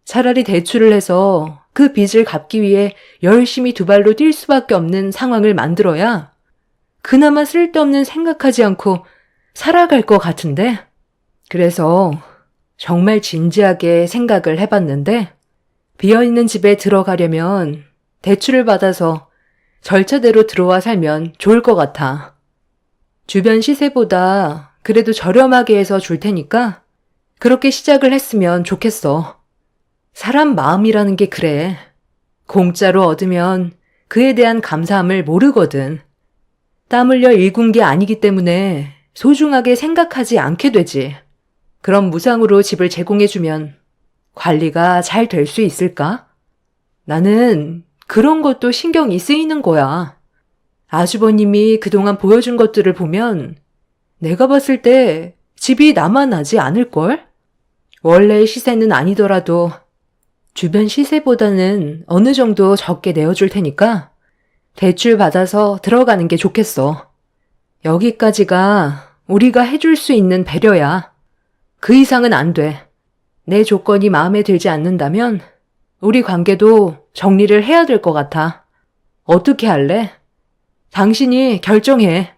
차라리 대출을 해서 그 빚을 갚기 위해 열심히 두 발로 뛸 수밖에 없는 상황을 만들어야 그나마 쓸데없는 생각하지 않고 살아갈 것 같은데? 그래서 정말 진지하게 생각을 해봤는데 비어있는 집에 들어가려면 대출을 받아서 절차대로 들어와 살면 좋을 것 같아. 주변 시세보다 그래도 저렴하게 해서 줄 테니까 그렇게 시작을 했으면 좋겠어. 사람 마음이라는 게 그래. 공짜로 얻으면 그에 대한 감사함을 모르거든. 땀 흘려 일군 게 아니기 때문에 소중하게 생각하지 않게 되지. 그럼 무상으로 집을 제공해주면 관리가 잘 될 수 있을까? 나는 그런 것도 신경이 쓰이는 거야. 아주버님이 그동안 보여준 것들을 보면 내가 봤을 때 집이 남아나지 않을걸? 원래의 시세는 아니더라도 주변 시세보다는 어느 정도 적게 내어줄 테니까 대출 받아서 들어가는 게 좋겠어. 여기까지가 우리가 해줄 수 있는 배려야. 그 이상은 안 돼. 내 조건이 마음에 들지 않는다면 우리 관계도 정리를 해야 될 것 같아. 어떻게 할래? 당신이 결정해.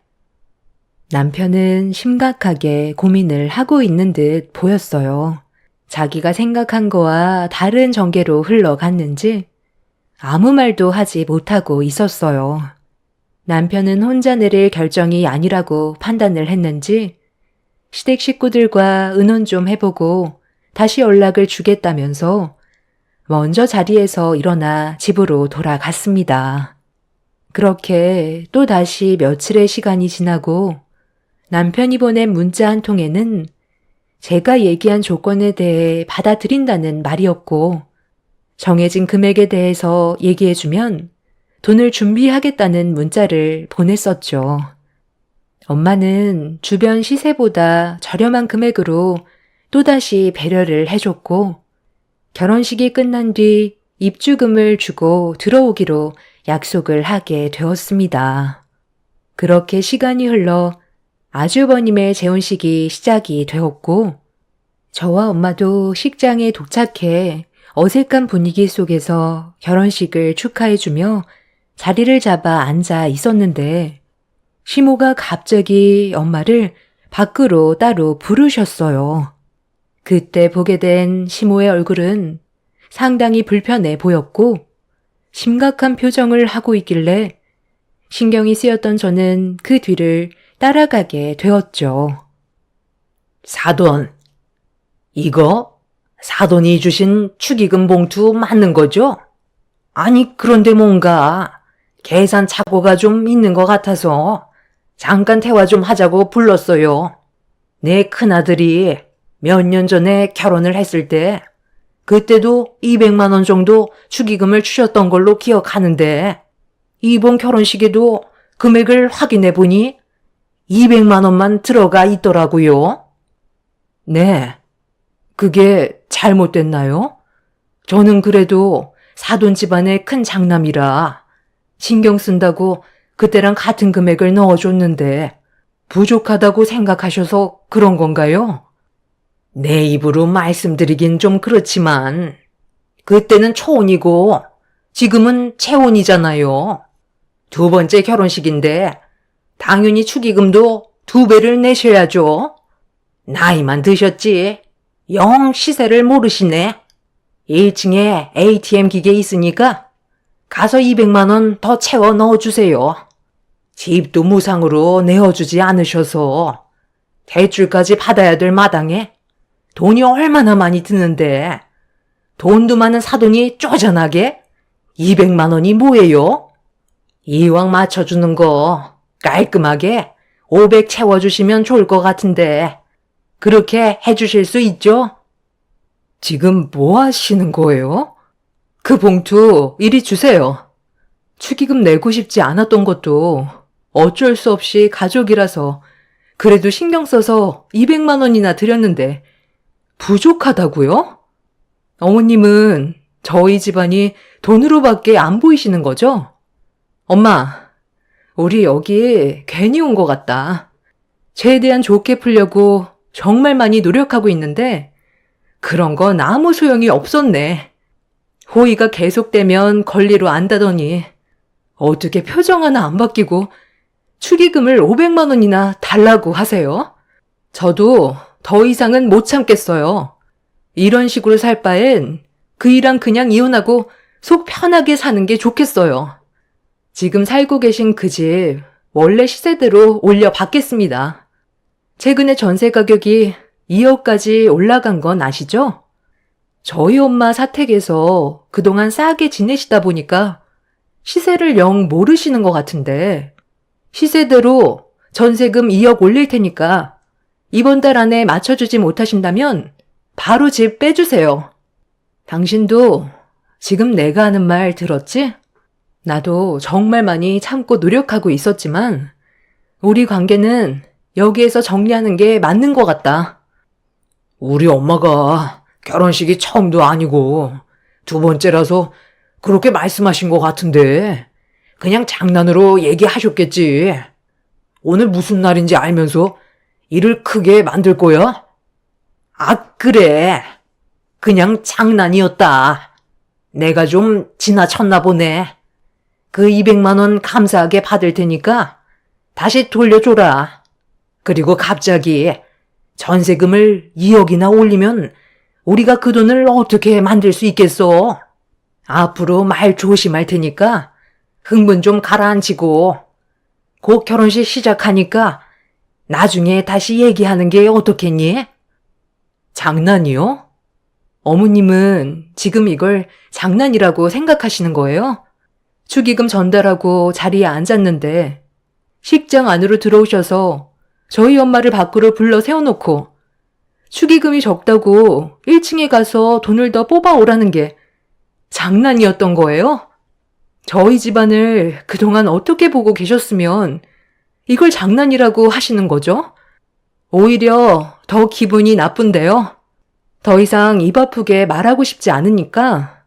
남편은 심각하게 고민을 하고 있는 듯 보였어요. 자기가 생각한 거와 다른 전개로 흘러갔는지 아무 말도 하지 못하고 있었어요. 남편은 혼자 내릴 결정이 아니라고 판단을 했는지 시댁 식구들과 의논 좀 해보고 다시 연락을 주겠다면서 먼저 자리에서 일어나 집으로 돌아갔습니다. 그렇게 또 다시 며칠의 시간이 지나고 남편이 보낸 문자 한 통에는 제가 얘기한 조건에 대해 받아들인다는 말이었고 정해진 금액에 대해서 얘기해주면 돈을 준비하겠다는 문자를 보냈었죠. 엄마는 주변 시세보다 저렴한 금액으로 또다시 배려를 해줬고 결혼식이 끝난 뒤 입주금을 주고 들어오기로 약속을 하게 되었습니다. 그렇게 시간이 흘러 아주버님의 재혼식이 시작이 되었고 저와 엄마도 식장에 도착해 어색한 분위기 속에서 결혼식을 축하해주며 자리를 잡아 앉아 있었는데 시모가 갑자기 엄마를 밖으로 따로 부르셨어요. 그때 보게 된 시모의 얼굴은 상당히 불편해 보였고 심각한 표정을 하고 있길래 신경이 쓰였던 저는 그 뒤를 따라가게 되었죠. 사돈, 이거 사돈이 주신 축의금 봉투 맞는 거죠? 아니, 그런데 뭔가 계산 착오가 좀 있는 것 같아서 잠깐 대화 좀 하자고 불렀어요. 내 큰아들이 몇 년 전에 결혼을 했을 때 그때도 200만 원 정도 축의금을 주셨던 걸로 기억하는데 이번 결혼식에도 금액을 확인해 보니 200만 원만 들어가 있더라고요. 네, 그게 잘못됐나요? 저는 그래도 사돈 집안의 큰 장남이라 신경 쓴다고 그때랑 같은 금액을 넣어줬는데 부족하다고 생각하셔서 그런 건가요? 내 입으로 말씀드리긴 좀 그렇지만 그때는 초혼이고 지금은 채혼이잖아요. 두 번째 결혼식인데 당연히 축의금도 2배를 내셔야죠. 나이만 드셨지 영 시세를 모르시네. 1층에 ATM 기계 있으니까 가서 200만 원 더 채워 넣어주세요. 집도 무상으로 내어주지 않으셔서 대출까지 받아야 될 마당에 돈이 얼마나 많이 드는데 돈도 많은 사돈이 쪼잔하게 200만 원이 뭐예요? 이왕 맞춰주는 거 깔끔하게 500 채워주시면 좋을 것 같은데 그렇게 해주실 수 있죠? 지금 뭐 하시는 거예요? 그 봉투 이리 주세요. 축의금 내고 싶지 않았던 것도 어쩔 수 없이 가족이라서 그래도 신경 써서 200만 원이나 드렸는데 부족하다고요? 어머님은 저희 집안이 돈으로밖에 안 보이시는 거죠? 엄마, 우리 여기 괜히 온 것 같다. 최대한 좋게 풀려고 정말 많이 노력하고 있는데 그런 건 아무 소용이 없었네. 호의가 계속되면 권리로 안다더니 어떻게 표정 하나 안 바뀌고 축의금을 500만 원이나 달라고 하세요? 저도 더 이상은 못 참겠어요. 이런 식으로 살 바엔 그이랑 그냥 이혼하고 속 편하게 사는 게 좋겠어요. 지금 살고 계신 그 집 원래 시세대로 올려받겠습니다. 최근에 전세 가격이 2억까지 올라간 건 아시죠? 저희 엄마 사택에서 그동안 싸게 지내시다 보니까 시세를 영 모르시는 것 같은데 시세대로 전세금 2억 올릴 테니까 이번 달 안에 맞춰주지 못하신다면 바로 집 빼주세요. 당신도 지금 내가 하는 말 들었지? 나도 정말 많이 참고 노력하고 있었지만 우리 관계는 여기에서 정리하는 게 맞는 것 같다. 우리 엄마가 결혼식이 처음도 아니고 2번째라서 그렇게 말씀하신 것 같은데 그냥 장난으로 얘기하셨겠지. 오늘 무슨 날인지 알면서 일을 크게 만들 거야? 아, 그래. 그냥 장난이었다. 내가 좀 지나쳤나 보네. 그 200만 원 감사하게 받을 테니까 다시 돌려줘라. 그리고 갑자기 전세금을 2억이나 올리면 우리가 그 돈을 어떻게 만들 수 있겠어? 앞으로 말 조심할 테니까 흥분 좀 가라앉히고 곧 결혼식 시작하니까 나중에 다시 얘기하는 게 어떻겠니? 장난이요? 어머님은 지금 이걸 장난이라고 생각하시는 거예요? 축의금 전달하고 자리에 앉았는데 식장 안으로 들어오셔서 저희 엄마를 밖으로 불러 세워놓고 축의금이 적다고 1층에 가서 돈을 더 뽑아오라는 게 장난이었던 거예요? 저희 집안을 그동안 어떻게 보고 계셨으면 이걸 장난이라고 하시는 거죠? 오히려 더 기분이 나쁜데요. 더 이상 입 아프게 말하고 싶지 않으니까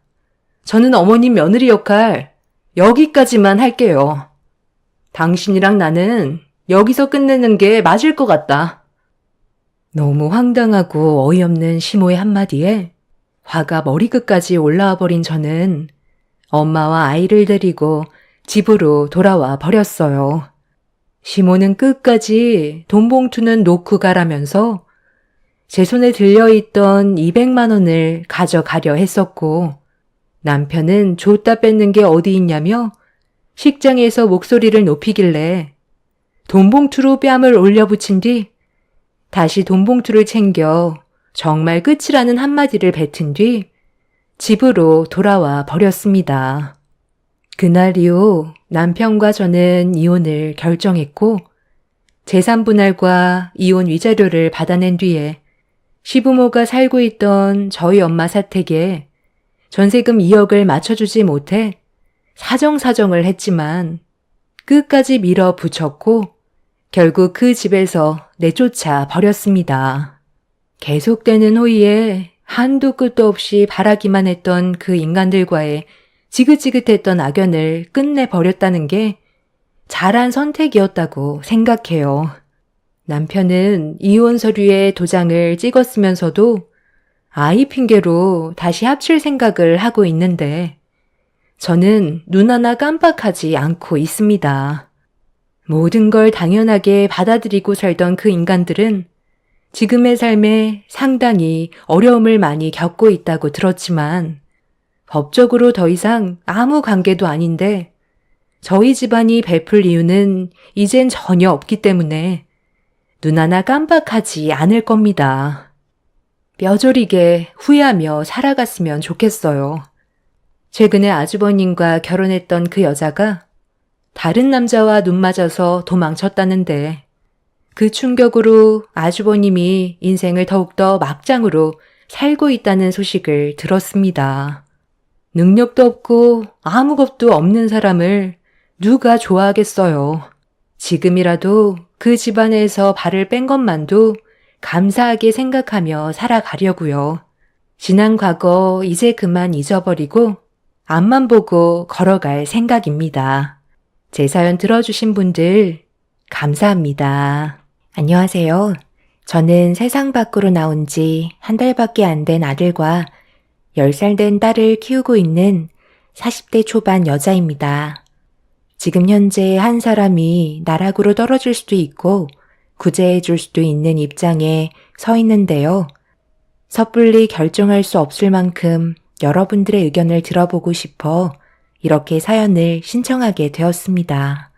저는 어머님 며느리 역할 여기까지만 할게요. 당신이랑 나는 여기서 끝내는 게 맞을 것 같다. 너무 황당하고 어이없는 시모의 한마디에 화가 머리끝까지 올라와 버린 저는 엄마와 아이를 데리고 집으로 돌아와 버렸어요. 시모는 끝까지 돈 봉투는 놓고 가라면서 제 손에 들려있던 200만 원을 가져가려 했었고 남편은 줬다 뺏는 게 어디 있냐며 식장에서 목소리를 높이길래 돈 봉투로 뺨을 올려붙인 뒤 다시 돈 봉투를 챙겨 정말 끝이라는 한마디를 뱉은 뒤 집으로 돌아와 버렸습니다. 그날 이후 남편과 저는 이혼을 결정했고 재산 분할과 이혼 위자료를 받아낸 뒤에 시부모가 살고 있던 저희 엄마 사택에 전세금 2억을 맞춰주지 못해 사정사정을 했지만 끝까지 밀어붙였고 결국 그 집에서 내쫓아 버렸습니다. 계속되는 호의에 한도 끝도 없이 바라기만 했던 그 인간들과의 지긋지긋했던 악연을 끝내버렸다는 게 잘한 선택이었다고 생각해요. 남편은 이혼 서류에 도장을 찍었으면서도 아이 핑계로 다시 합칠 생각을 하고 있는데 저는 눈 하나 깜빡하지 않고 있습니다. 모든 걸 당연하게 받아들이고 살던 그 인간들은 지금의 삶에 상당히 어려움을 많이 겪고 있다고 들었지만 법적으로 더 이상 아무 관계도 아닌데 저희 집안이 베풀 이유는 이젠 전혀 없기 때문에 눈 하나 깜빡하지 않을 겁니다. 뼈저리게 후회하며 살아갔으면 좋겠어요. 최근에 아주버님과 결혼했던 그 여자가 다른 남자와 눈 맞아서 도망쳤다는데 그 충격으로 아주버님이 인생을 더욱더 막장으로 살고 있다는 소식을 들었습니다. 능력도 없고 아무 것도 없는 사람을 누가 좋아하겠어요. 지금이라도 그 집안에서 발을 뺀 것만도 감사하게 생각하며 살아가려고요. 지난 과거 이제 그만 잊어버리고 앞만 보고 걸어갈 생각입니다. 제 사연 들어주신 분들 감사합니다. 안녕하세요. 저는 세상 밖으로 나온 지 한 달밖에 안 된 아들과 10살 된 딸을 키우고 있는 40대 초반 여자입니다. 지금 현재 한 사람이 나락으로 떨어질 수도 있고 구제해 줄 수도 있는 입장에 서 있는데요. 섣불리 결정할 수 없을 만큼 여러분들의 의견을 들어보고 싶어 이렇게 사연을 신청하게 되었습니다.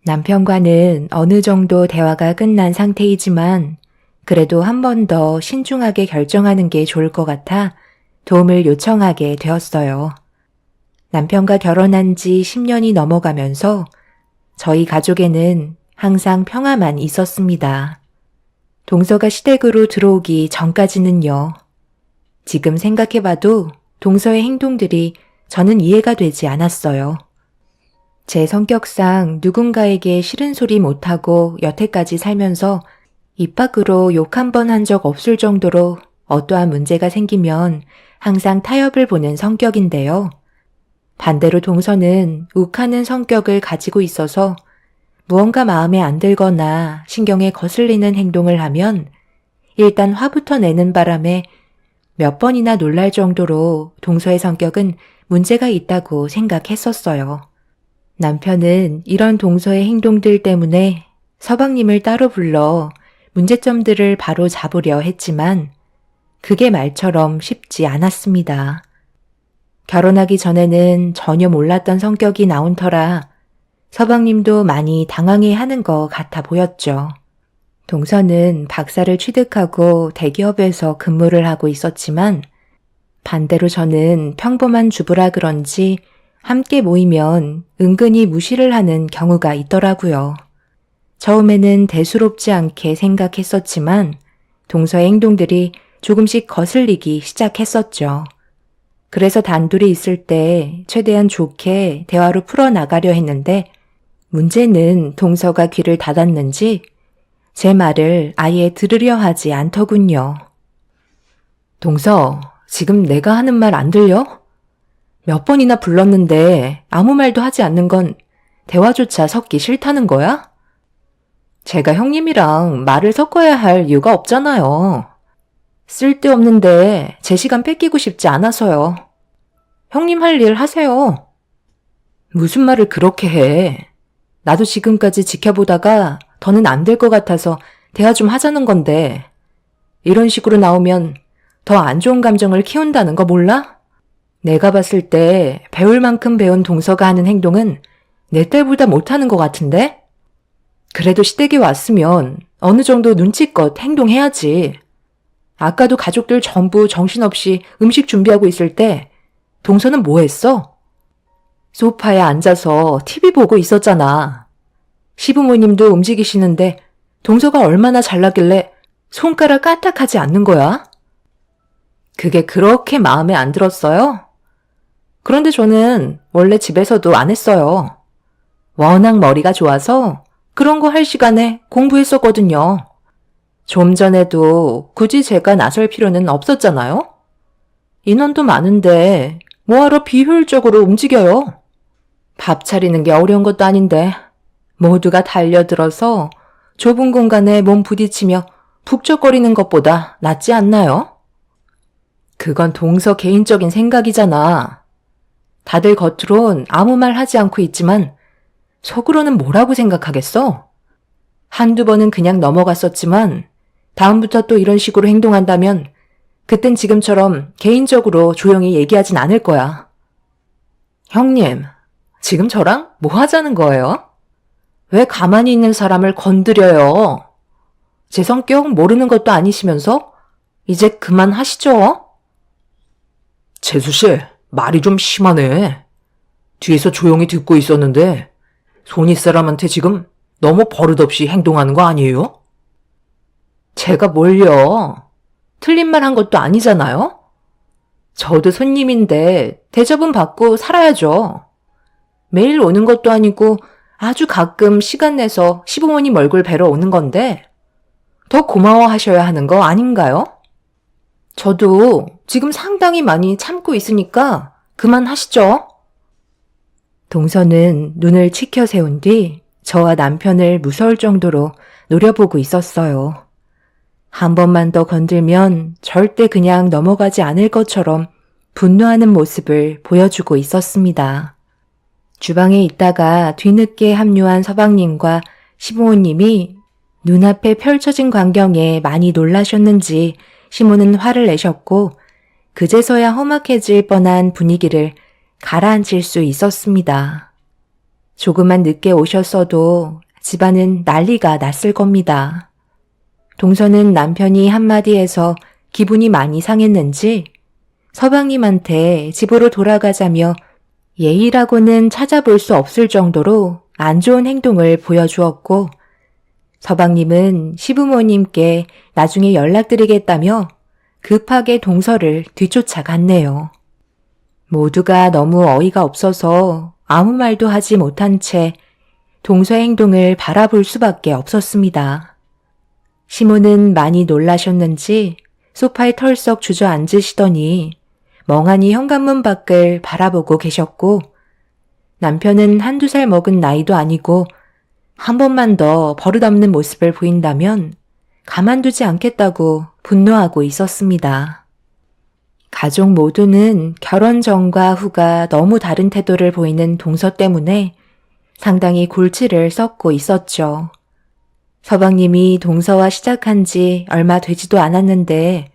남편과는 어느 정도 대화가 끝난 상태이지만 그래도 한 번 더 신중하게 결정하는 게 좋을 것 같아 도움을 요청하게 되었어요. 남편과 결혼한 지 10년이 넘어가면서 저희 가족에는 항상 평화만 있었습니다. 동서가 시댁으로 들어오기 전까지는요. 지금 생각해봐도 동서의 행동들이 저는 이해가 되지 않았어요. 제 성격상 누군가에게 싫은 소리 못하고 여태까지 살면서 입 밖으로 욕 한 번 한 적 없을 정도로 어떠한 문제가 생기면 항상 타협을 보는 성격인데요. 반대로 동서는 욱하는 성격을 가지고 있어서 무언가 마음에 안 들거나 신경에 거슬리는 행동을 하면 일단 화부터 내는 바람에 몇 번이나 놀랄 정도로 동서의 성격은 문제가 있다고 생각했었어요. 남편은 이런 동서의 행동들 때문에 서방님을 따로 불러 문제점들을 바로 잡으려 했지만 그게 말처럼 쉽지 않았습니다. 결혼하기 전에는 전혀 몰랐던 성격이 나온 터라 서방님도 많이 당황해하는 것 같아 보였죠. 동서는 박사를 취득하고 대기업에서 근무를 하고 있었지만 반대로 저는 평범한 주부라 그런지 함께 모이면 은근히 무시를 하는 경우가 있더라고요. 처음에는 대수롭지 않게 생각했었지만 동서의 행동들이 조금씩 거슬리기 시작했었죠. 그래서 단둘이 있을 때 최대한 좋게 대화로 풀어나가려 했는데 문제는 동서가 귀를 닫았는지 제 말을 아예 들으려 하지 않더군요. 동서, 지금 내가 하는 말 안 들려? 몇 번이나 불렀는데 아무 말도 하지 않는 건 대화조차 섞기 싫다는 거야? 제가 형님이랑 말을 섞어야 할 이유가 없잖아요. 쓸데없는데 제 시간 뺏기고 싶지 않아서요. 형님 할 일 하세요. 무슨 말을 그렇게 해. 나도 지금까지 지켜보다가 더는 안 될 것 같아서 대화 좀 하자는 건데 이런 식으로 나오면 더 안 좋은 감정을 키운다는 거 몰라? 내가 봤을 때 배울 만큼 배운 동서가 하는 행동은 내 딸보다 못하는 것 같은데? 그래도 시댁에 왔으면 어느 정도 눈치껏 행동해야지. 아까도 가족들 전부 정신없이 음식 준비하고 있을 때 동서는 뭐 했어? 소파에 앉아서 TV 보고 있었잖아. 시부모님도 움직이시는데 동서가 얼마나 잘나길래 손가락 까딱하지 않는 거야? 그게 그렇게 마음에 안 들었어요? 그런데 저는 원래 집에서도 안 했어요. 워낙 머리가 좋아서 그런 거 할 시간에 공부했었거든요. 좀 전에도 굳이 제가 나설 필요는 없었잖아요? 인원도 많은데 뭐하러 비효율적으로 움직여요? 밥 차리는 게 어려운 것도 아닌데 모두가 달려들어서 좁은 공간에 몸 부딪히며 북적거리는 것보다 낫지 않나요? 그건 동서 개인적인 생각이잖아. 다들 겉으론 아무 말 하지 않고 있지만 속으로는 뭐라고 생각하겠어? 한두 번은 그냥 넘어갔었지만 다음부터 또 이런 식으로 행동한다면 그땐 지금처럼 개인적으로 조용히 얘기하진 않을 거야. 형님, 지금 저랑 뭐 하자는 거예요? 왜 가만히 있는 사람을 건드려요? 제 성격 모르는 것도 아니시면서 이제 그만하시죠? 재수씨, 말이 좀 심하네. 뒤에서 조용히 듣고 있었는데 손윗 사람한테 지금 너무 버릇없이 행동하는 거 아니에요? 제가 뭘요? 틀린 말 한 것도 아니잖아요? 저도 손님인데 대접은 받고 살아야죠. 매일 오는 것도 아니고 아주 가끔 시간 내서 시부모님 얼굴 뵈러 오는 건데 더 고마워하셔야 하는 거 아닌가요? 저도 지금 상당히 많이 참고 있으니까 그만하시죠. 동서는 눈을 치켜 세운 뒤 저와 남편을 무서울 정도로 노려보고 있었어요. 한 번만 더 건들면 절대 그냥 넘어가지 않을 것처럼 분노하는 모습을 보여주고 있었습니다. 주방에 있다가 뒤늦게 합류한 서방님과 시부모님이 눈앞에 펼쳐진 광경에 많이 놀라셨는지 시모는 화를 내셨고 그제서야 험악해질 뻔한 분위기를 가라앉힐 수 있었습니다. 조금만 늦게 오셨어도 집안은 난리가 났을 겁니다. 동서는 남편이 한마디 해서 기분이 많이 상했는지 서방님한테 집으로 돌아가자며 예의라고는 찾아볼 수 없을 정도로 안 좋은 행동을 보여주었고 서방님은 시부모님께 나중에 연락드리겠다며 급하게 동서를 뒤쫓아갔네요. 모두가 너무 어이가 없어서 아무 말도 하지 못한 채 동서의 행동을 바라볼 수밖에 없었습니다. 시모는 많이 놀라셨는지 소파에 털썩 주저앉으시더니 멍하니 현관문 밖을 바라보고 계셨고 남편은 한두 살 먹은 나이도 아니고 한 번만 더 버릇없는 모습을 보인다면 가만두지 않겠다고 분노하고 있었습니다. 가족 모두는 결혼 전과 후가 너무 다른 태도를 보이는 동서 때문에 상당히 골치를 썩고 있었죠. 서방님이 동서와 시작한 지 얼마 되지도 않았는데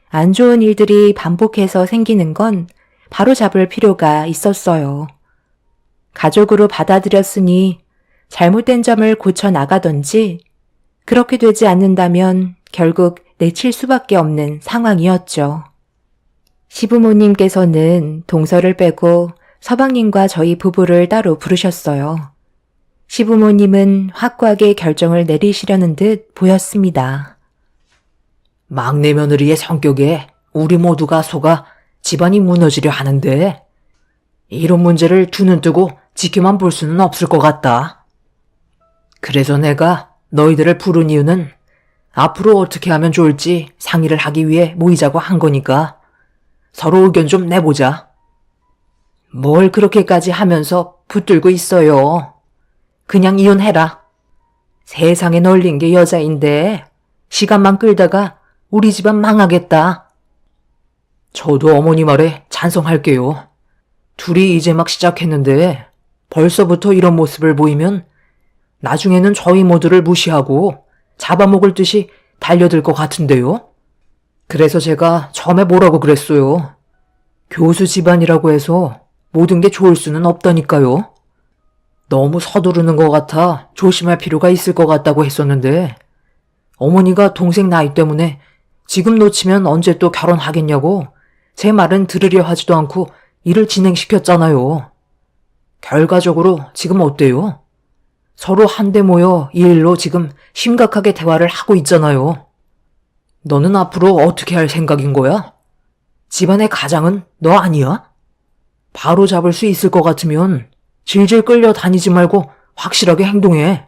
안 좋은 일들이 반복해서 생기는 건 바로잡을 필요가 있었어요. 가족으로 받아들였으니 잘못된 점을 고쳐 나가던지 그렇게 되지 않는다면 결국 내칠 수밖에 없는 상황이었죠. 시부모님께서는 동서를 빼고 서방님과 저희 부부를 따로 부르셨어요. 시부모님은 확고하게 결정을 내리시려는 듯 보였습니다. 막내 며느리의 성격에 우리 모두가 속아 집안이 무너지려 하는데 이런 문제를 두 눈 뜨고 지켜만 볼 수는 없을 것 같다. 그래서 내가 너희들을 부른 이유는 앞으로 어떻게 하면 좋을지 상의를 하기 위해 모이자고 한 거니까 서로 의견 좀 내보자. 뭘 그렇게까지 하면서 붙들고 있어요. 그냥 이혼해라. 세상에 널린 게 여자인데 시간만 끌다가 우리 집안 망하겠다. 저도 어머니 말에 찬성할게요. 둘이 이제 막 시작했는데 벌써부터 이런 모습을 보이면 나중에는 저희 모두를 무시하고 잡아먹을 듯이 달려들 것 같은데요. 그래서 제가 처음에 뭐라고 그랬어요. 교수 집안이라고 해서 모든 게 좋을 수는 없다니까요. 너무 서두르는 것 같아 조심할 필요가 있을 것 같다고 했었는데 어머니가 동생 나이 때문에 지금 놓치면 언제 또 결혼하겠냐고 제 말은 들으려 하지도 않고 일을 진행시켰잖아요. 결과적으로 지금 어때요? 서로 한데 모여 이 일로 지금 심각하게 대화를 하고 있잖아요. 너는 앞으로 어떻게 할 생각인 거야? 집안의 가장은 너 아니야? 바로 잡을 수 있을 것 같으면 질질 끌려 다니지 말고 확실하게 행동해.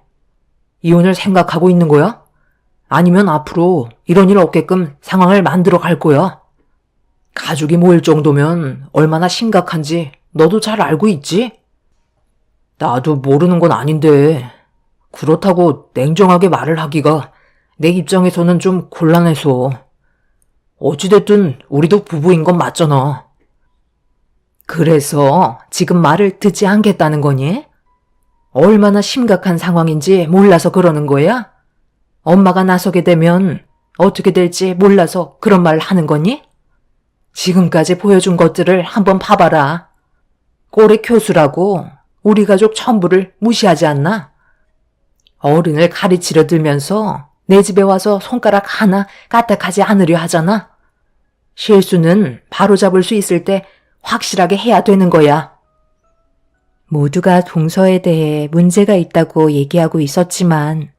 이혼을 생각하고 있는 거야? 아니면 앞으로 이런 일 없게끔 상황을 만들어 갈 거야? 가족이 모일 정도면 얼마나 심각한지 너도 잘 알고 있지? 나도 모르는 건 아닌데 그렇다고 냉정하게 말을 하기가 내 입장에서는 좀 곤란해서. 어찌됐든 우리도 부부인 건 맞잖아. 그래서 지금 말을 듣지 않겠다는 거니? 얼마나 심각한 상황인지 몰라서 그러는 거야? 엄마가 나서게 되면 어떻게 될지 몰라서 그런 말을 하는 거니? 지금까지 보여준 것들을 한번 봐봐라. 꼴의 교수라고 우리 가족 전부를 무시하지 않나? 어른을 가르치려 들면서 내 집에 와서 손가락 하나 까딱하지 않으려 하잖아. 실수는 바로잡을 수 있을 때 확실하게 해야 되는 거야. 모두가 동서에 대해 문제가 있다고 얘기하고 있었지만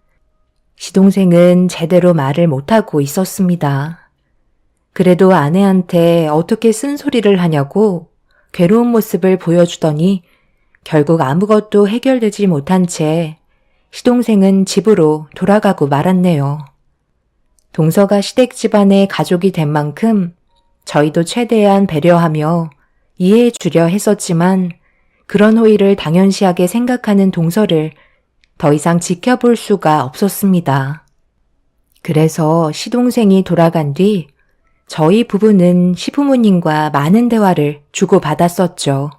시동생은 제대로 말을 못하고 있었습니다. 그래도 아내한테 어떻게 쓴소리를 하냐고 괴로운 모습을 보여주더니 결국 아무것도 해결되지 못한 채 시동생은 집으로 돌아가고 말았네요. 동서가 시댁 집안의 가족이 된 만큼 저희도 최대한 배려하며 이해해 주려 했었지만 그런 호의를 당연시하게 생각하는 동서를 더 이상 지켜볼 수가 없었습니다. 그래서 시동생이 돌아간 뒤 저희 부부는 시부모님과 많은 대화를 주고받았었죠.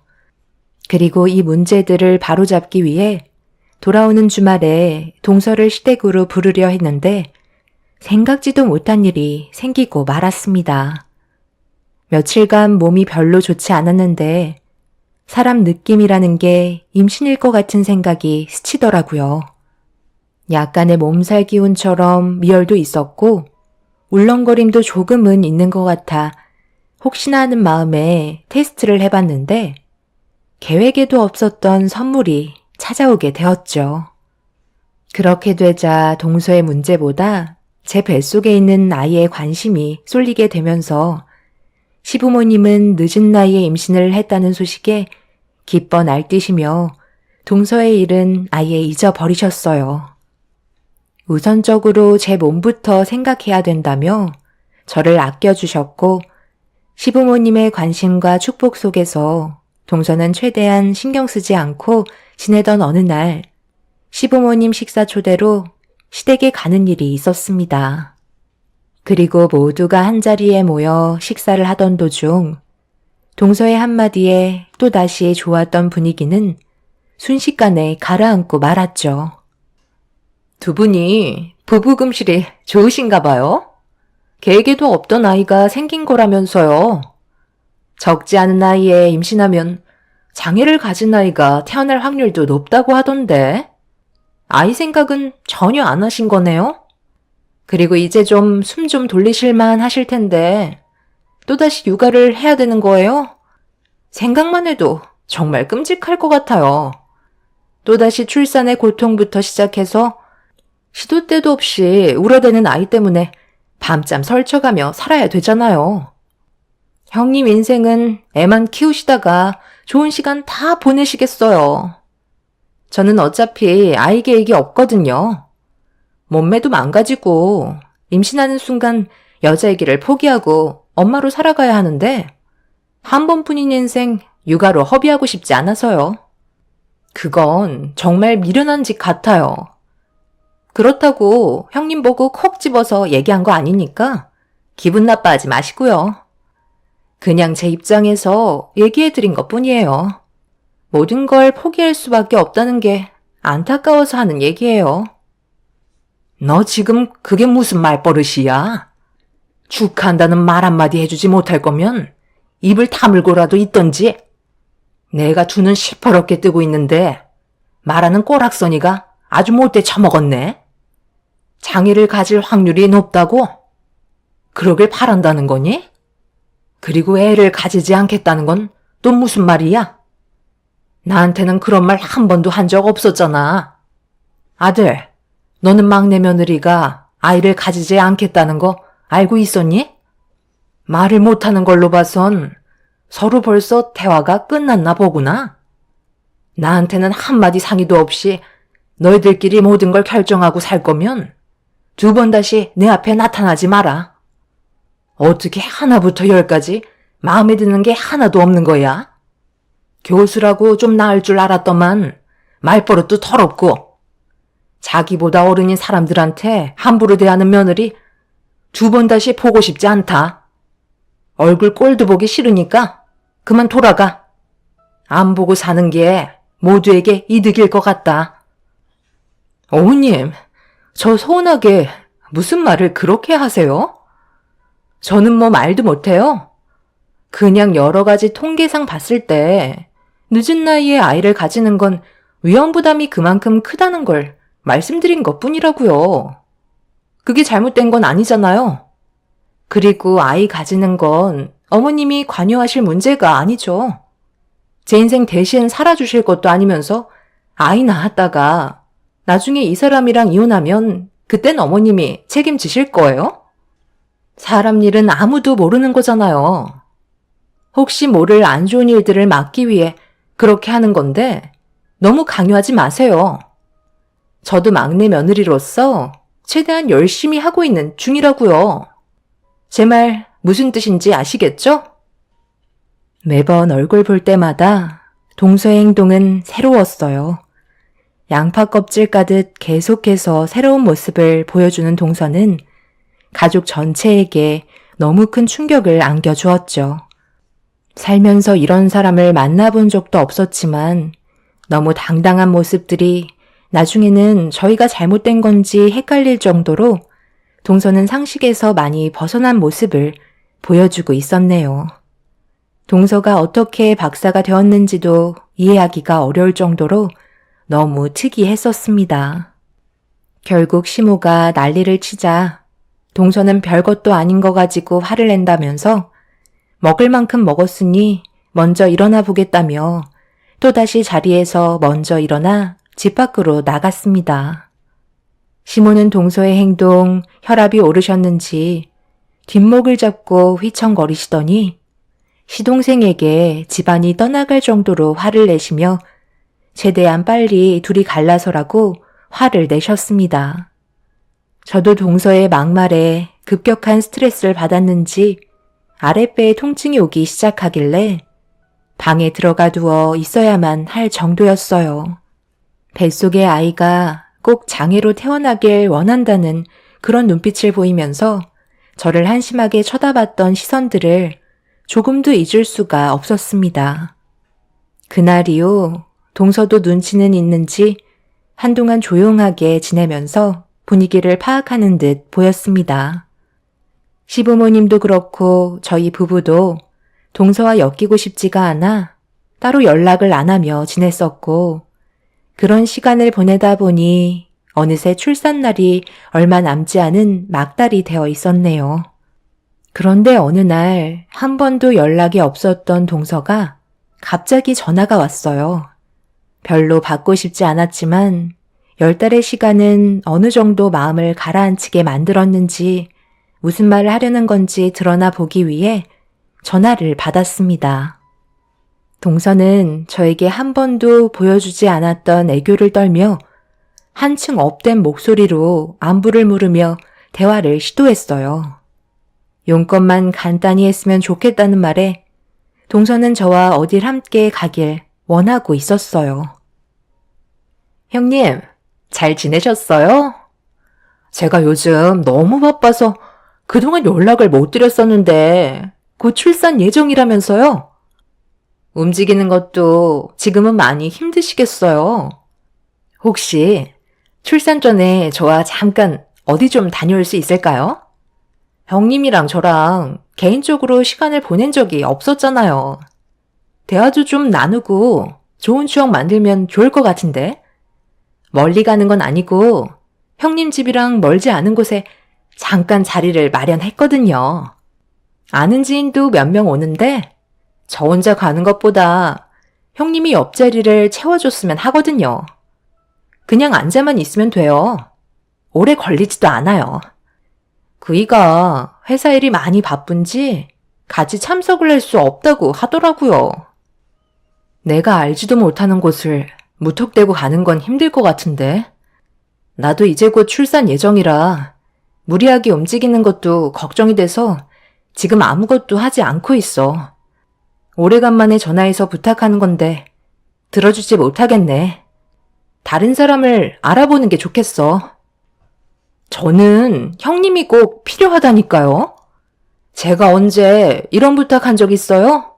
그리고 이 문제들을 바로잡기 위해 돌아오는 주말에 동서를 시댁으로 부르려 했는데 생각지도 못한 일이 생기고 말았습니다. 며칠간 몸이 별로 좋지 않았는데 사람 느낌이라는 게 임신일 것 같은 생각이 스치더라고요. 약간의 몸살 기운처럼 미열도 있었고 울렁거림도 조금은 있는 것 같아 혹시나 하는 마음에 테스트를 해봤는데 계획에도 없었던 선물이 찾아오게 되었죠. 그렇게 되자 동서의 문제보다 제 뱃속에 있는 아이의 관심이 쏠리게 되면서 시부모님은 늦은 나이에 임신을 했다는 소식에 기뻐 날뛰시며 동서의 일은 아예 잊어버리셨어요. 우선적으로 제 몸부터 생각해야 된다며 저를 아껴주셨고 시부모님의 관심과 축복 속에서 동서는 최대한 신경 쓰지 않고 지내던 어느 날 시부모님 식사 초대로 시댁에 가는 일이 있었습니다. 그리고 모두가 한자리에 모여 식사를 하던 도중 동서의 한마디에 또다시 좋았던 분위기는 순식간에 가라앉고 말았죠. 두 분이 부부금실이 좋으신가 봐요? 계획에도 없던 아이가 생긴 거라면서요. 적지 않은 나이에 임신하면 장애를 가진 아이가 태어날 확률도 높다고 하던데 아이 생각은 전혀 안 하신 거네요? 그리고 이제 좀 숨 좀 돌리실만 하실 텐데 또다시 육아를 해야 되는 거예요? 생각만 해도 정말 끔찍할 것 같아요. 또다시 출산의 고통부터 시작해서 시도 때도 없이 울어대는 아이 때문에 밤잠 설쳐가며 살아야 되잖아요. 형님 인생은 애만 키우시다가 좋은 시간 다 보내시겠어요. 저는 어차피 아이 계획이 없거든요. 몸매도 망가지고 임신하는 순간 여자이기를 포기하고 엄마로 살아가야 하는데 한 번뿐인 인생 육아로 허비하고 싶지 않아서요. 그건 정말 미련한 짓 같아요. 그렇다고 형님 보고 콕 집어서 얘기한 거 아니니까 기분 나빠하지 마시고요. 그냥 제 입장에서 얘기해드린 것뿐이에요. 모든 걸 포기할 수밖에 없다는 게 안타까워서 하는 얘기예요. 너 지금 그게 무슨 말버릇이야? 축하한다는 말 한마디 해주지 못할 거면 입을 다물고라도 있던지. 내가 두 눈 시퍼렇게 뜨고 있는데 말하는 꼬락서니가 아주 못돼 처먹었네. 장애를 가질 확률이 높다고? 그러길 바란다는 거니? 그리고 애를 가지지 않겠다는 건 또 무슨 말이야? 나한테는 그런 말 한 번도 한 적 없었잖아. 아들, 너는 막내 며느리가 아이를 가지지 않겠다는 거 알고 있었니? 말을 못하는 걸로 봐선 서로 벌써 대화가 끝났나 보구나. 나한테는 한마디 상의도 없이 너희들끼리 모든 걸 결정하고 살 거면 두 번 다시 내 앞에 나타나지 마라. 어떻게 하나부터 열까지 마음에 드는 게 하나도 없는 거야? 교수라고 좀 나을 줄 알았더만 말버릇도 더럽고 자기보다 어른인 사람들한테 함부로 대하는 며느리 두 번 다시 보고 싶지 않다. 얼굴 꼴도 보기 싫으니까 그만 돌아가. 안 보고 사는 게 모두에게 이득일 것 같다. 어머님, 저 서운하게 무슨 말을 그렇게 하세요? 저는 뭐 말도 못해요. 그냥 여러 가지 통계상 봤을 때 늦은 나이에 아이를 가지는 건 위험 부담이 그만큼 크다는 걸 말씀드린 것뿐이라고요. 그게 잘못된 건 아니잖아요. 그리고 아이 가지는 건 어머님이 관여하실 문제가 아니죠. 제 인생 대신 살아주실 것도 아니면서 아이 낳았다가 나중에 이 사람이랑 이혼하면 그땐 어머님이 책임지실 거예요? 사람 일은 아무도 모르는 거잖아요. 혹시 모를 안 좋은 일들을 막기 위해 그렇게 하는 건데 너무 강요하지 마세요. 저도 막내 며느리로서 최대한 열심히 하고 있는 중이라고요. 제 말 무슨 뜻인지 아시겠죠? 매번 얼굴 볼 때마다 동서의 행동은 새로웠어요. 양파 껍질 까듯 계속해서 새로운 모습을 보여주는 동서는 가족 전체에게 너무 큰 충격을 안겨주었죠. 살면서 이런 사람을 만나본 적도 없었지만 너무 당당한 모습들이 나중에는 저희가 잘못된 건지 헷갈릴 정도로 동서는 상식에서 많이 벗어난 모습을 보여주고 있었네요. 동서가 어떻게 박사가 되었는지도 이해하기가 어려울 정도로 너무 특이했었습니다. 결국 시모가 난리를 치자 동서는 별것도 아닌 거 가지고 화를 낸다면서 먹을 만큼 먹었으니 먼저 일어나 보겠다며 또다시 자리에서 먼저 일어나 집 밖으로 나갔습니다. 시모는 동서의 행동, 혈압이 오르셨는지 뒷목을 잡고 휘청거리시더니 시동생에게 집안이 떠나갈 정도로 화를 내시며 최대한 빨리 둘이 갈라서라고 화를 내셨습니다. 저도 동서의 막말에 급격한 스트레스를 받았는지 아랫배에 통증이 오기 시작하길래 방에 들어가 두어 있어야만 할 정도였어요. 뱃속의 아이가 꼭 장애로 태어나길 원한다는 그런 눈빛을 보이면서 저를 한심하게 쳐다봤던 시선들을 조금도 잊을 수가 없었습니다. 그날 이후 동서도 눈치는 있는지 한동안 조용하게 지내면서 분위기를 파악하는 듯 보였습니다. 시부모님도 그렇고 저희 부부도 동서와 엮이고 싶지가 않아 따로 연락을 안 하며 지냈었고, 그런 시간을 보내다 보니 어느새 출산날이 얼마 남지 않은 막달이 되어 있었네요. 그런데 어느 날 한 번도 연락이 없었던 동서가 갑자기 전화가 왔어요. 별로 받고 싶지 않았지만 10달의 시간은 어느 정도 마음을 가라앉히게 만들었는지 무슨 말을 하려는 건지 드러나 보기 위해 전화를 받았습니다. 동서는 저에게 한 번도 보여주지 않았던 애교를 떨며 한층 업된 목소리로 안부를 물으며 대화를 시도했어요. 용건만 간단히 했으면 좋겠다는 말에 동서는 저와 어딜 함께 가길 원하고 있었어요. 형님, 잘 지내셨어요? 제가 요즘 너무 바빠서 그동안 연락을 못 드렸었는데 곧 출산 예정이라면서요? 움직이는 것도 지금은 많이 힘드시겠어요. 혹시 출산 전에 저와 잠깐 어디 좀 다녀올 수 있을까요? 형님이랑 저랑 개인적으로 시간을 보낸 적이 없었잖아요. 대화도 좀 나누고 좋은 추억 만들면 좋을 것 같은데? 멀리 가는 건 아니고 형님 집이랑 멀지 않은 곳에 잠깐 자리를 마련했거든요. 아는 지인도 몇 명 오는데 저 혼자 가는 것보다 형님이 옆자리를 채워줬으면 하거든요. 그냥 앉아만 있으면 돼요. 오래 걸리지도 않아요. 그이가 회사 일이 많이 바쁜지 같이 참석을 할 수 없다고 하더라고요. 내가 알지도 못하는 곳을 무턱대고 가는 건 힘들 것 같은데. 나도 이제 곧 출산 예정이라 무리하게 움직이는 것도 걱정이 돼서 지금 아무것도 하지 않고 있어. 오래간만에 전화해서 부탁하는 건데 들어주지 못하겠네. 다른 사람을 알아보는 게 좋겠어. 저는 형님이 꼭 필요하다니까요. 제가 언제 이런 부탁한 적 있어요?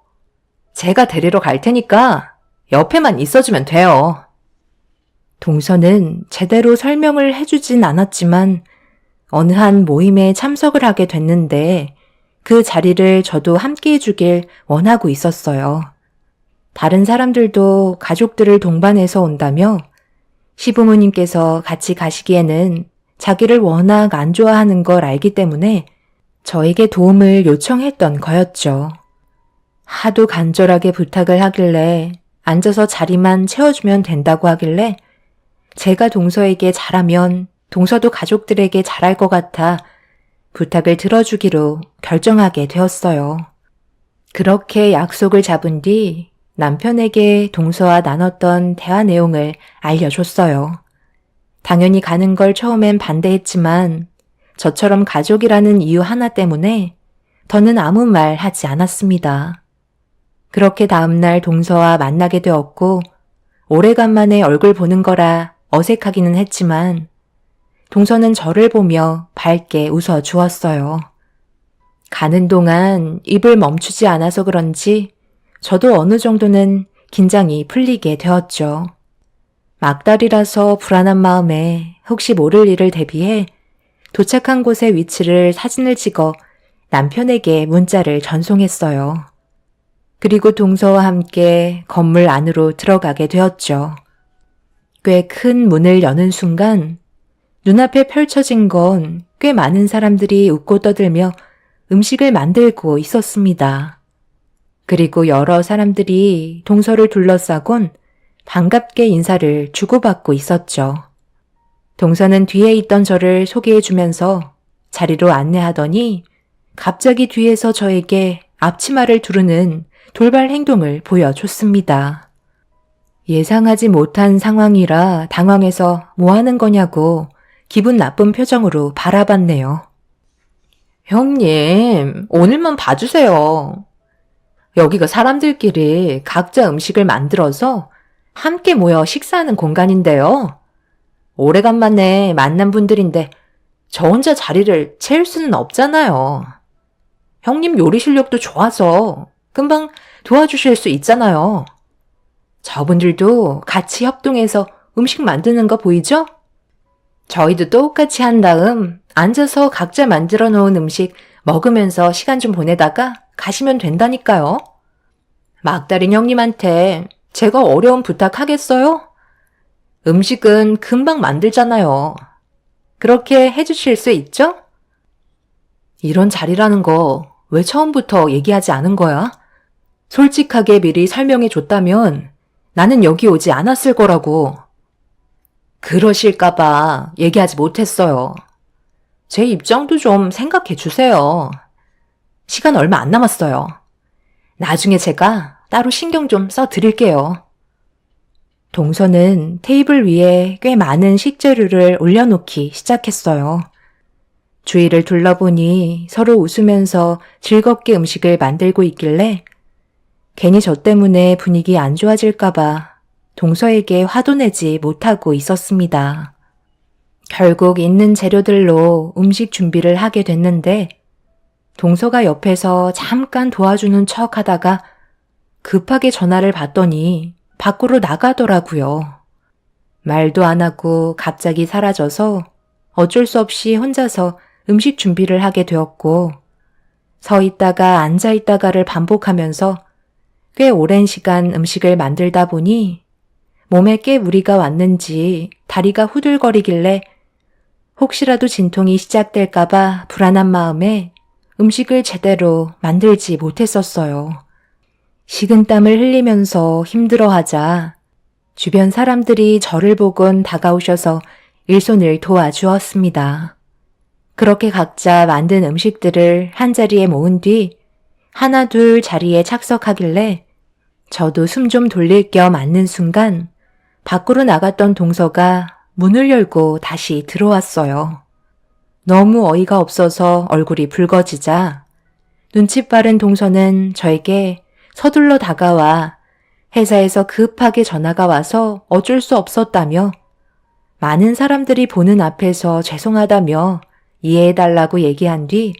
제가 데리러 갈 테니까 옆에만 있어주면 돼요. 동서는 제대로 설명을 해주진 않았지만 어느 한 모임에 참석을 하게 됐는데 그 자리를 저도 함께 해주길 원하고 있었어요. 다른 사람들도 가족들을 동반해서 온다며 시부모님께서 같이 가시기에는 자기를 워낙 안 좋아하는 걸 알기 때문에 저에게 도움을 요청했던 거였죠. 하도 간절하게 부탁을 하길래 앉아서 자리만 채워주면 된다고 하길래 제가 동서에게 잘하면 동서도 가족들에게 잘할 것 같아 부탁을 들어주기로 결정하게 되었어요. 그렇게 약속을 잡은 뒤 남편에게 동서와 나눴던 대화 내용을 알려줬어요. 당연히 가는 걸 처음엔 반대했지만 저처럼 가족이라는 이유 하나 때문에 더는 아무 말 하지 않았습니다. 그렇게 다음날 동서와 만나게 되었고 오래간만에 얼굴 보는 거라 어색하기는 했지만 동서는 저를 보며 밝게 웃어 주었어요. 가는 동안 입을 멈추지 않아서 그런지 저도 어느 정도는 긴장이 풀리게 되었죠. 막달이라서 불안한 마음에 혹시 모를 일을 대비해 도착한 곳의 위치를 사진을 찍어 남편에게 문자를 전송했어요. 그리고 동서와 함께 건물 안으로 들어가게 되었죠. 꽤 큰 문을 여는 순간 눈앞에 펼쳐진 건 꽤 많은 사람들이 웃고 떠들며 음식을 만들고 있었습니다. 그리고 여러 사람들이 동서를 둘러싸곤 반갑게 인사를 주고받고 있었죠. 동서는 뒤에 있던 저를 소개해주면서 자리로 안내하더니 갑자기 뒤에서 저에게 앞치마를 두르는 돌발 행동을 보여줬습니다. 예상하지 못한 상황이라 당황해서 뭐 하는 거냐고 기분 나쁜 표정으로 바라봤네요. 형님, 오늘만 봐주세요. 여기가 사람들끼리 각자 음식을 만들어서 함께 모여 식사하는 공간인데요. 오래간만에 만난 분들인데 저 혼자 자리를 채울 수는 없잖아요. 형님 요리 실력도 좋아서 금방 도와주실 수 있잖아요. 저분들도 같이 협동해서 음식 만드는 거 보이죠? 저희도 똑같이 한 다음 앉아서 각자 만들어 놓은 음식 먹으면서 시간 좀 보내다가 가시면 된다니까요. 막다린 형님한테 제가 어려운 부탁하겠어요? 음식은 금방 만들잖아요. 그렇게 해주실 수 있죠? 이런 자리라는 거 왜 처음부터 얘기하지 않은 거야? 솔직하게 미리 설명해 줬다면 나는 여기 오지 않았을 거라고. 그러실까봐 얘기하지 못했어요. 제 입장도 좀 생각해 주세요. 시간 얼마 안 남았어요. 나중에 제가 따로 신경 좀 써 드릴게요. 동서는 테이블 위에 꽤 많은 식재료를 올려놓기 시작했어요. 주위를 둘러보니 서로 웃으면서 즐겁게 음식을 만들고 있길래 괜히 저 때문에 분위기 안 좋아질까봐 동서에게 화도 내지 못하고 있었습니다. 결국 있는 재료들로 음식 준비를 하게 됐는데 동서가 옆에서 잠깐 도와주는 척 하다가 급하게 전화를 받더니 밖으로 나가더라고요. 말도 안 하고 갑자기 사라져서 어쩔 수 없이 혼자서 음식 준비를 하게 되었고 서 있다가 앉아 있다가를 반복하면서 꽤 오랜 시간 음식을 만들다 보니 몸에 꽤 무리가 왔는지 다리가 후들거리길래 혹시라도 진통이 시작될까봐 불안한 마음에 음식을 제대로 만들지 못했었어요. 식은땀을 흘리면서 힘들어하자 주변 사람들이 저를 보곤 다가오셔서 일손을 도와주었습니다. 그렇게 각자 만든 음식들을 한자리에 모은 뒤 하나 둘 자리에 착석하길래 저도 숨 좀 돌릴 겸 앉는 순간 밖으로 나갔던 동서가 문을 열고 다시 들어왔어요. 너무 어이가 없어서 얼굴이 붉어지자 눈치 빠른 동서는 저에게 서둘러 다가와 회사에서 급하게 전화가 와서 어쩔 수 없었다며 많은 사람들이 보는 앞에서 죄송하다며 이해해달라고 얘기한 뒤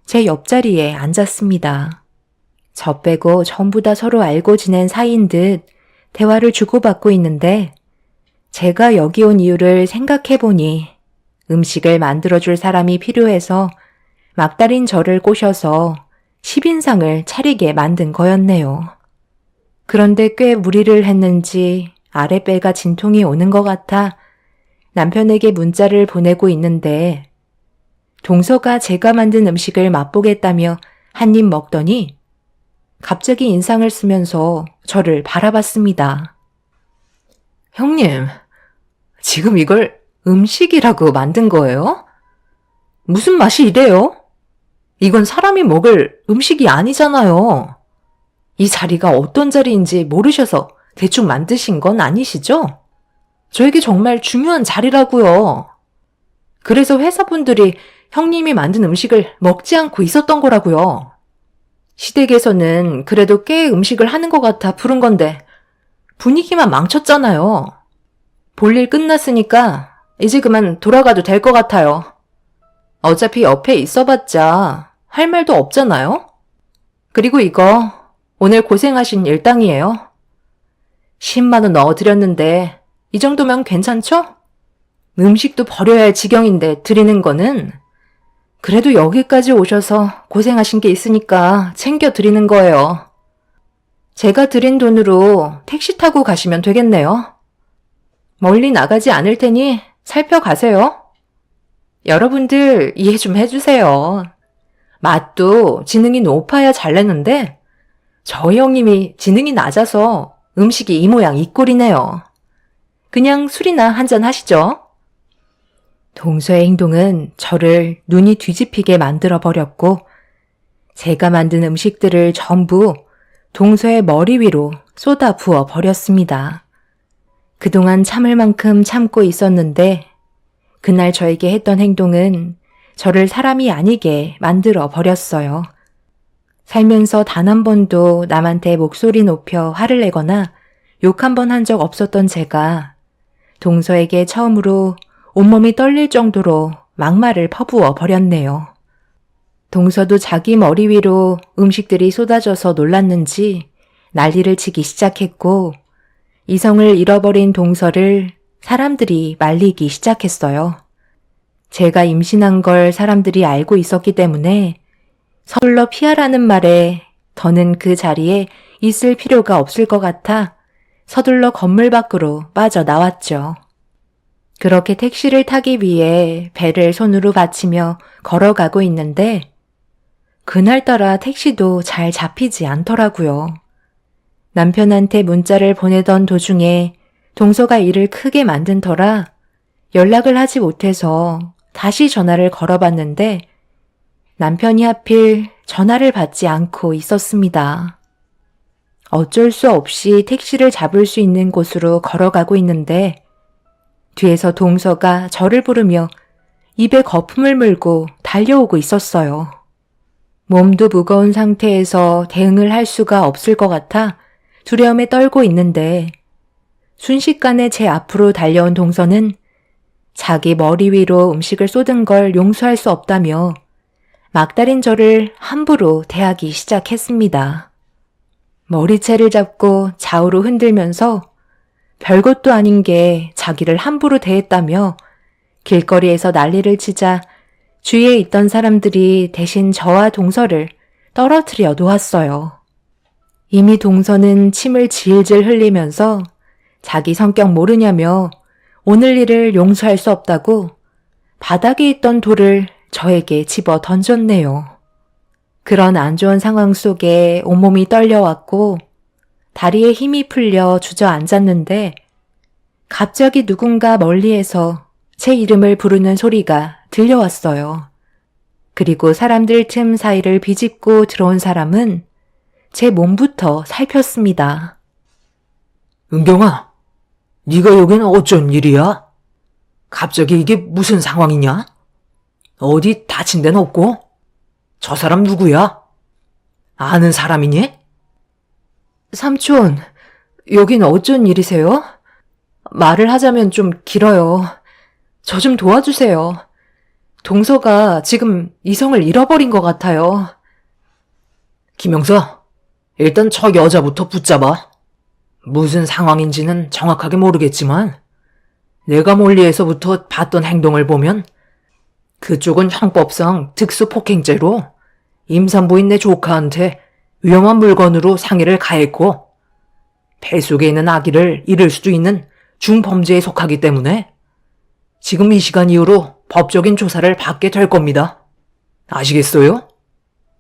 제 옆자리에 앉았습니다. 저 빼고 전부 다 서로 알고 지낸 사이인 듯 대화를 주고받고 있는데 제가 여기 온 이유를 생각해보니 음식을 만들어줄 사람이 필요해서 막달인 저를 꼬셔서 10인상을 차리게 만든 거였네요. 그런데 꽤 무리를 했는지 아랫배가 진통이 오는 것 같아 남편에게 문자를 보내고 있는데 동서가 제가 만든 음식을 맛보겠다며 한 입 먹더니 갑자기 인상을 쓰면서 저를 바라봤습니다. 형님, 지금 이걸 음식이라고 만든 거예요? 무슨 맛이 이래요? 이건 사람이 먹을 음식이 아니잖아요. 이 자리가 어떤 자리인지 모르셔서 대충 만드신 건 아니시죠? 저에게 정말 중요한 자리라고요. 그래서 회사분들이 형님이 만든 음식을 먹지 않고 있었던 거라고요. 시댁에서는 그래도 꽤 음식을 하는 것 같아 부른 건데 분위기만 망쳤잖아요. 볼일 끝났으니까 이제 그만 돌아가도 될 것 같아요. 어차피 옆에 있어봤자 할 말도 없잖아요. 그리고 이거 오늘 고생하신 일당이에요. 10만 원 넣어드렸는데 이 정도면 괜찮죠? 음식도 버려야 할 지경인데 드리는 거는 그래도 여기까지 오셔서 고생하신 게 있으니까 챙겨 드리는 거예요. 제가 드린 돈으로 택시 타고 가시면 되겠네요. 멀리 나가지 않을 테니 살펴가세요. 여러분들 이해 좀 해주세요. 맛도 지능이 높아야 잘 내는데 저희 형님이 지능이 낮아서 음식이 이 모양 이 꼴이네요. 그냥 술이나 한잔 하시죠. 동서의 행동은 저를 눈이 뒤집히게 만들어버렸고 제가 만든 음식들을 전부 동서의 머리 위로 쏟아 부어 버렸습니다. 그동안 참을 만큼 참고 있었는데 그날 저에게 했던 행동은 저를 사람이 아니게 만들어 버렸어요. 살면서 단 한 번도 남한테 목소리 높여 화를 내거나 욕 한 번 한 적 없었던 제가 동서에게 처음으로 온몸이 떨릴 정도로 막말을 퍼부어 버렸네요. 동서도 자기 머리 위로 음식들이 쏟아져서 놀랐는지 난리를 치기 시작했고 이성을 잃어버린 동서를 사람들이 말리기 시작했어요. 제가 임신한 걸 사람들이 알고 있었기 때문에 서둘러 피하라는 말에 더는 그 자리에 있을 필요가 없을 것 같아 서둘러 건물 밖으로 빠져나왔죠. 그렇게 택시를 타기 위해 배를 손으로 받치며 걸어가고 있는데 그날따라 택시도 잘 잡히지 않더라고요. 남편한테 문자를 보내던 도중에 동서가 일을 크게 만든 터라 연락을 하지 못해서 다시 전화를 걸어봤는데 남편이 하필 전화를 받지 않고 있었습니다. 어쩔 수 없이 택시를 잡을 수 있는 곳으로 걸어가고 있는데 뒤에서 동서가 저를 부르며 입에 거품을 물고 달려오고 있었어요. 몸도 무거운 상태에서 대응을 할 수가 없을 것 같아 두려움에 떨고 있는데 순식간에 제 앞으로 달려온 동서는 자기 머리 위로 음식을 쏟은 걸 용서할 수 없다며 막달인 저를 함부로 대하기 시작했습니다. 머리채를 잡고 좌우로 흔들면서 별것도 아닌 게 자기를 함부로 대했다며 길거리에서 난리를 치자 주위에 있던 사람들이 대신 저와 동서를 떨어뜨려 놓았어요. 이미 동서는 침을 질질 흘리면서 자기 성격 모르냐며 오늘 일을 용서할 수 없다고 바닥에 있던 돌을 저에게 집어 던졌네요. 그런 안 좋은 상황 속에 온몸이 떨려왔고 다리에 힘이 풀려 주저앉았는데 갑자기 누군가 멀리에서 제 이름을 부르는 소리가 들려왔어요. 그리고 사람들 틈 사이를 비집고 들어온 사람은 제 몸부터 살폈습니다. 은경아, 네가 여긴 어쩐 일이야? 갑자기 이게 무슨 상황이냐? 어디 다친 데는 없고? 저 사람 누구야? 아는 사람이니? 삼촌, 여긴 어쩐 일이세요? 말을 하자면 좀 길어요. 저 좀 도와주세요. 동서가 지금 이성을 잃어버린 것 같아요. 김영서, 일단 저 여자부터 붙잡아. 무슨 상황인지는 정확하게 모르겠지만 내가 멀리에서부터 봤던 행동을 보면 그쪽은 형법상 특수폭행죄로 임산부인 내 조카한테 위험한 물건으로 상해를 가했고 뱃속에 있는 아기를 잃을 수도 있는 중범죄에 속하기 때문에 지금 이 시간 이후로 법적인 조사를 받게 될 겁니다. 아시겠어요?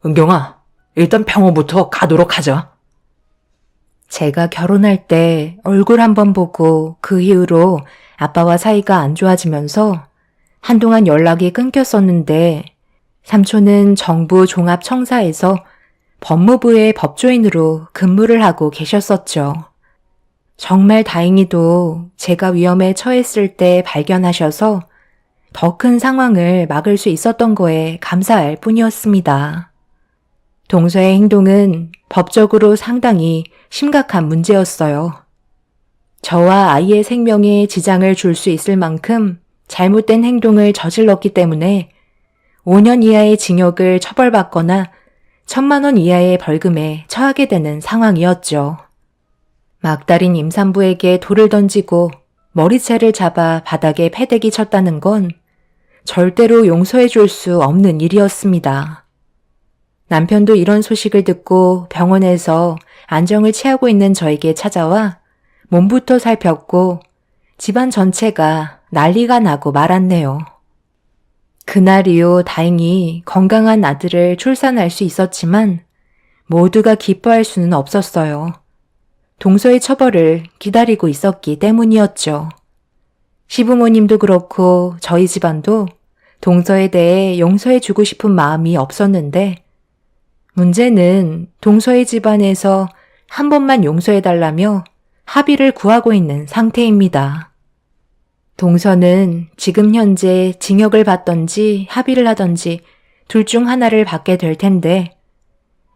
은경아, 일단 병원부터 가도록 하자. 제가 결혼할 때 얼굴 한번 보고 그 이후로 아빠와 사이가 안 좋아지면서 한동안 연락이 끊겼었는데 삼촌은 정부 종합청사에서 법무부의 법조인으로 근무를 하고 계셨었죠. 정말 다행히도 제가 위험에 처했을 때 발견하셔서 더 큰 상황을 막을 수 있었던 거에 감사할 뿐이었습니다. 동서의 행동은 법적으로 상당히 심각한 문제였어요. 저와 아이의 생명에 지장을 줄 수 있을 만큼 잘못된 행동을 저질렀기 때문에 5년 이하의 징역을 처벌받거나 1,000만 원 이하의 벌금에 처하게 되는 상황이었죠. 막달인 임산부에게 돌을 던지고 머리채를 잡아 바닥에 패대기 쳤다는 건 절대로 용서해 줄 수 없는 일이었습니다. 남편도 이런 소식을 듣고 병원에서 안정을 취하고 있는 저에게 찾아와 몸부터 살폈고 집안 전체가 난리가 나고 말았네요. 그날 이후 다행히 건강한 아들을 출산할 수 있었지만 모두가 기뻐할 수는 없었어요. 동서의 처벌을 기다리고 있었기 때문이었죠. 시부모님도 그렇고 저희 집안도 동서에 대해 용서해주고 싶은 마음이 없었는데 문제는 동서의 집안에서 한 번만 용서해달라며 합의를 구하고 있는 상태입니다. 동서는 지금 현재 징역을 받던지 합의를 하던지 둘 중 하나를 받게 될 텐데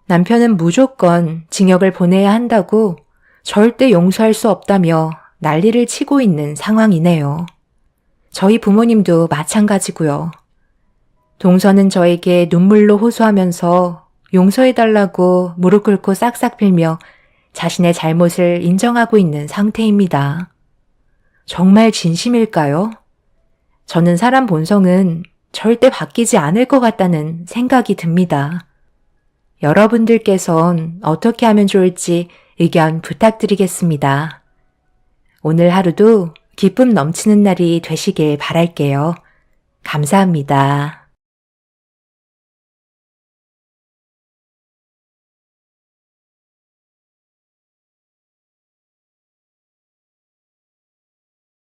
남편은 무조건 징역을 보내야 한다고 절대 용서할 수 없다며 난리를 치고 있는 상황이네요. 저희 부모님도 마찬가지고요. 동서는 저에게 눈물로 호소하면서 용서해달라고 무릎 꿇고 싹싹 빌며 자신의 잘못을 인정하고 있는 상태입니다. 정말 진심일까요? 저는 사람 본성은 절대 바뀌지 않을 것 같다는 생각이 듭니다. 여러분들께선 어떻게 하면 좋을지 의견 부탁드리겠습니다. 오늘 하루도 기쁨 넘치는 날이 되시길 바랄게요. 감사합니다.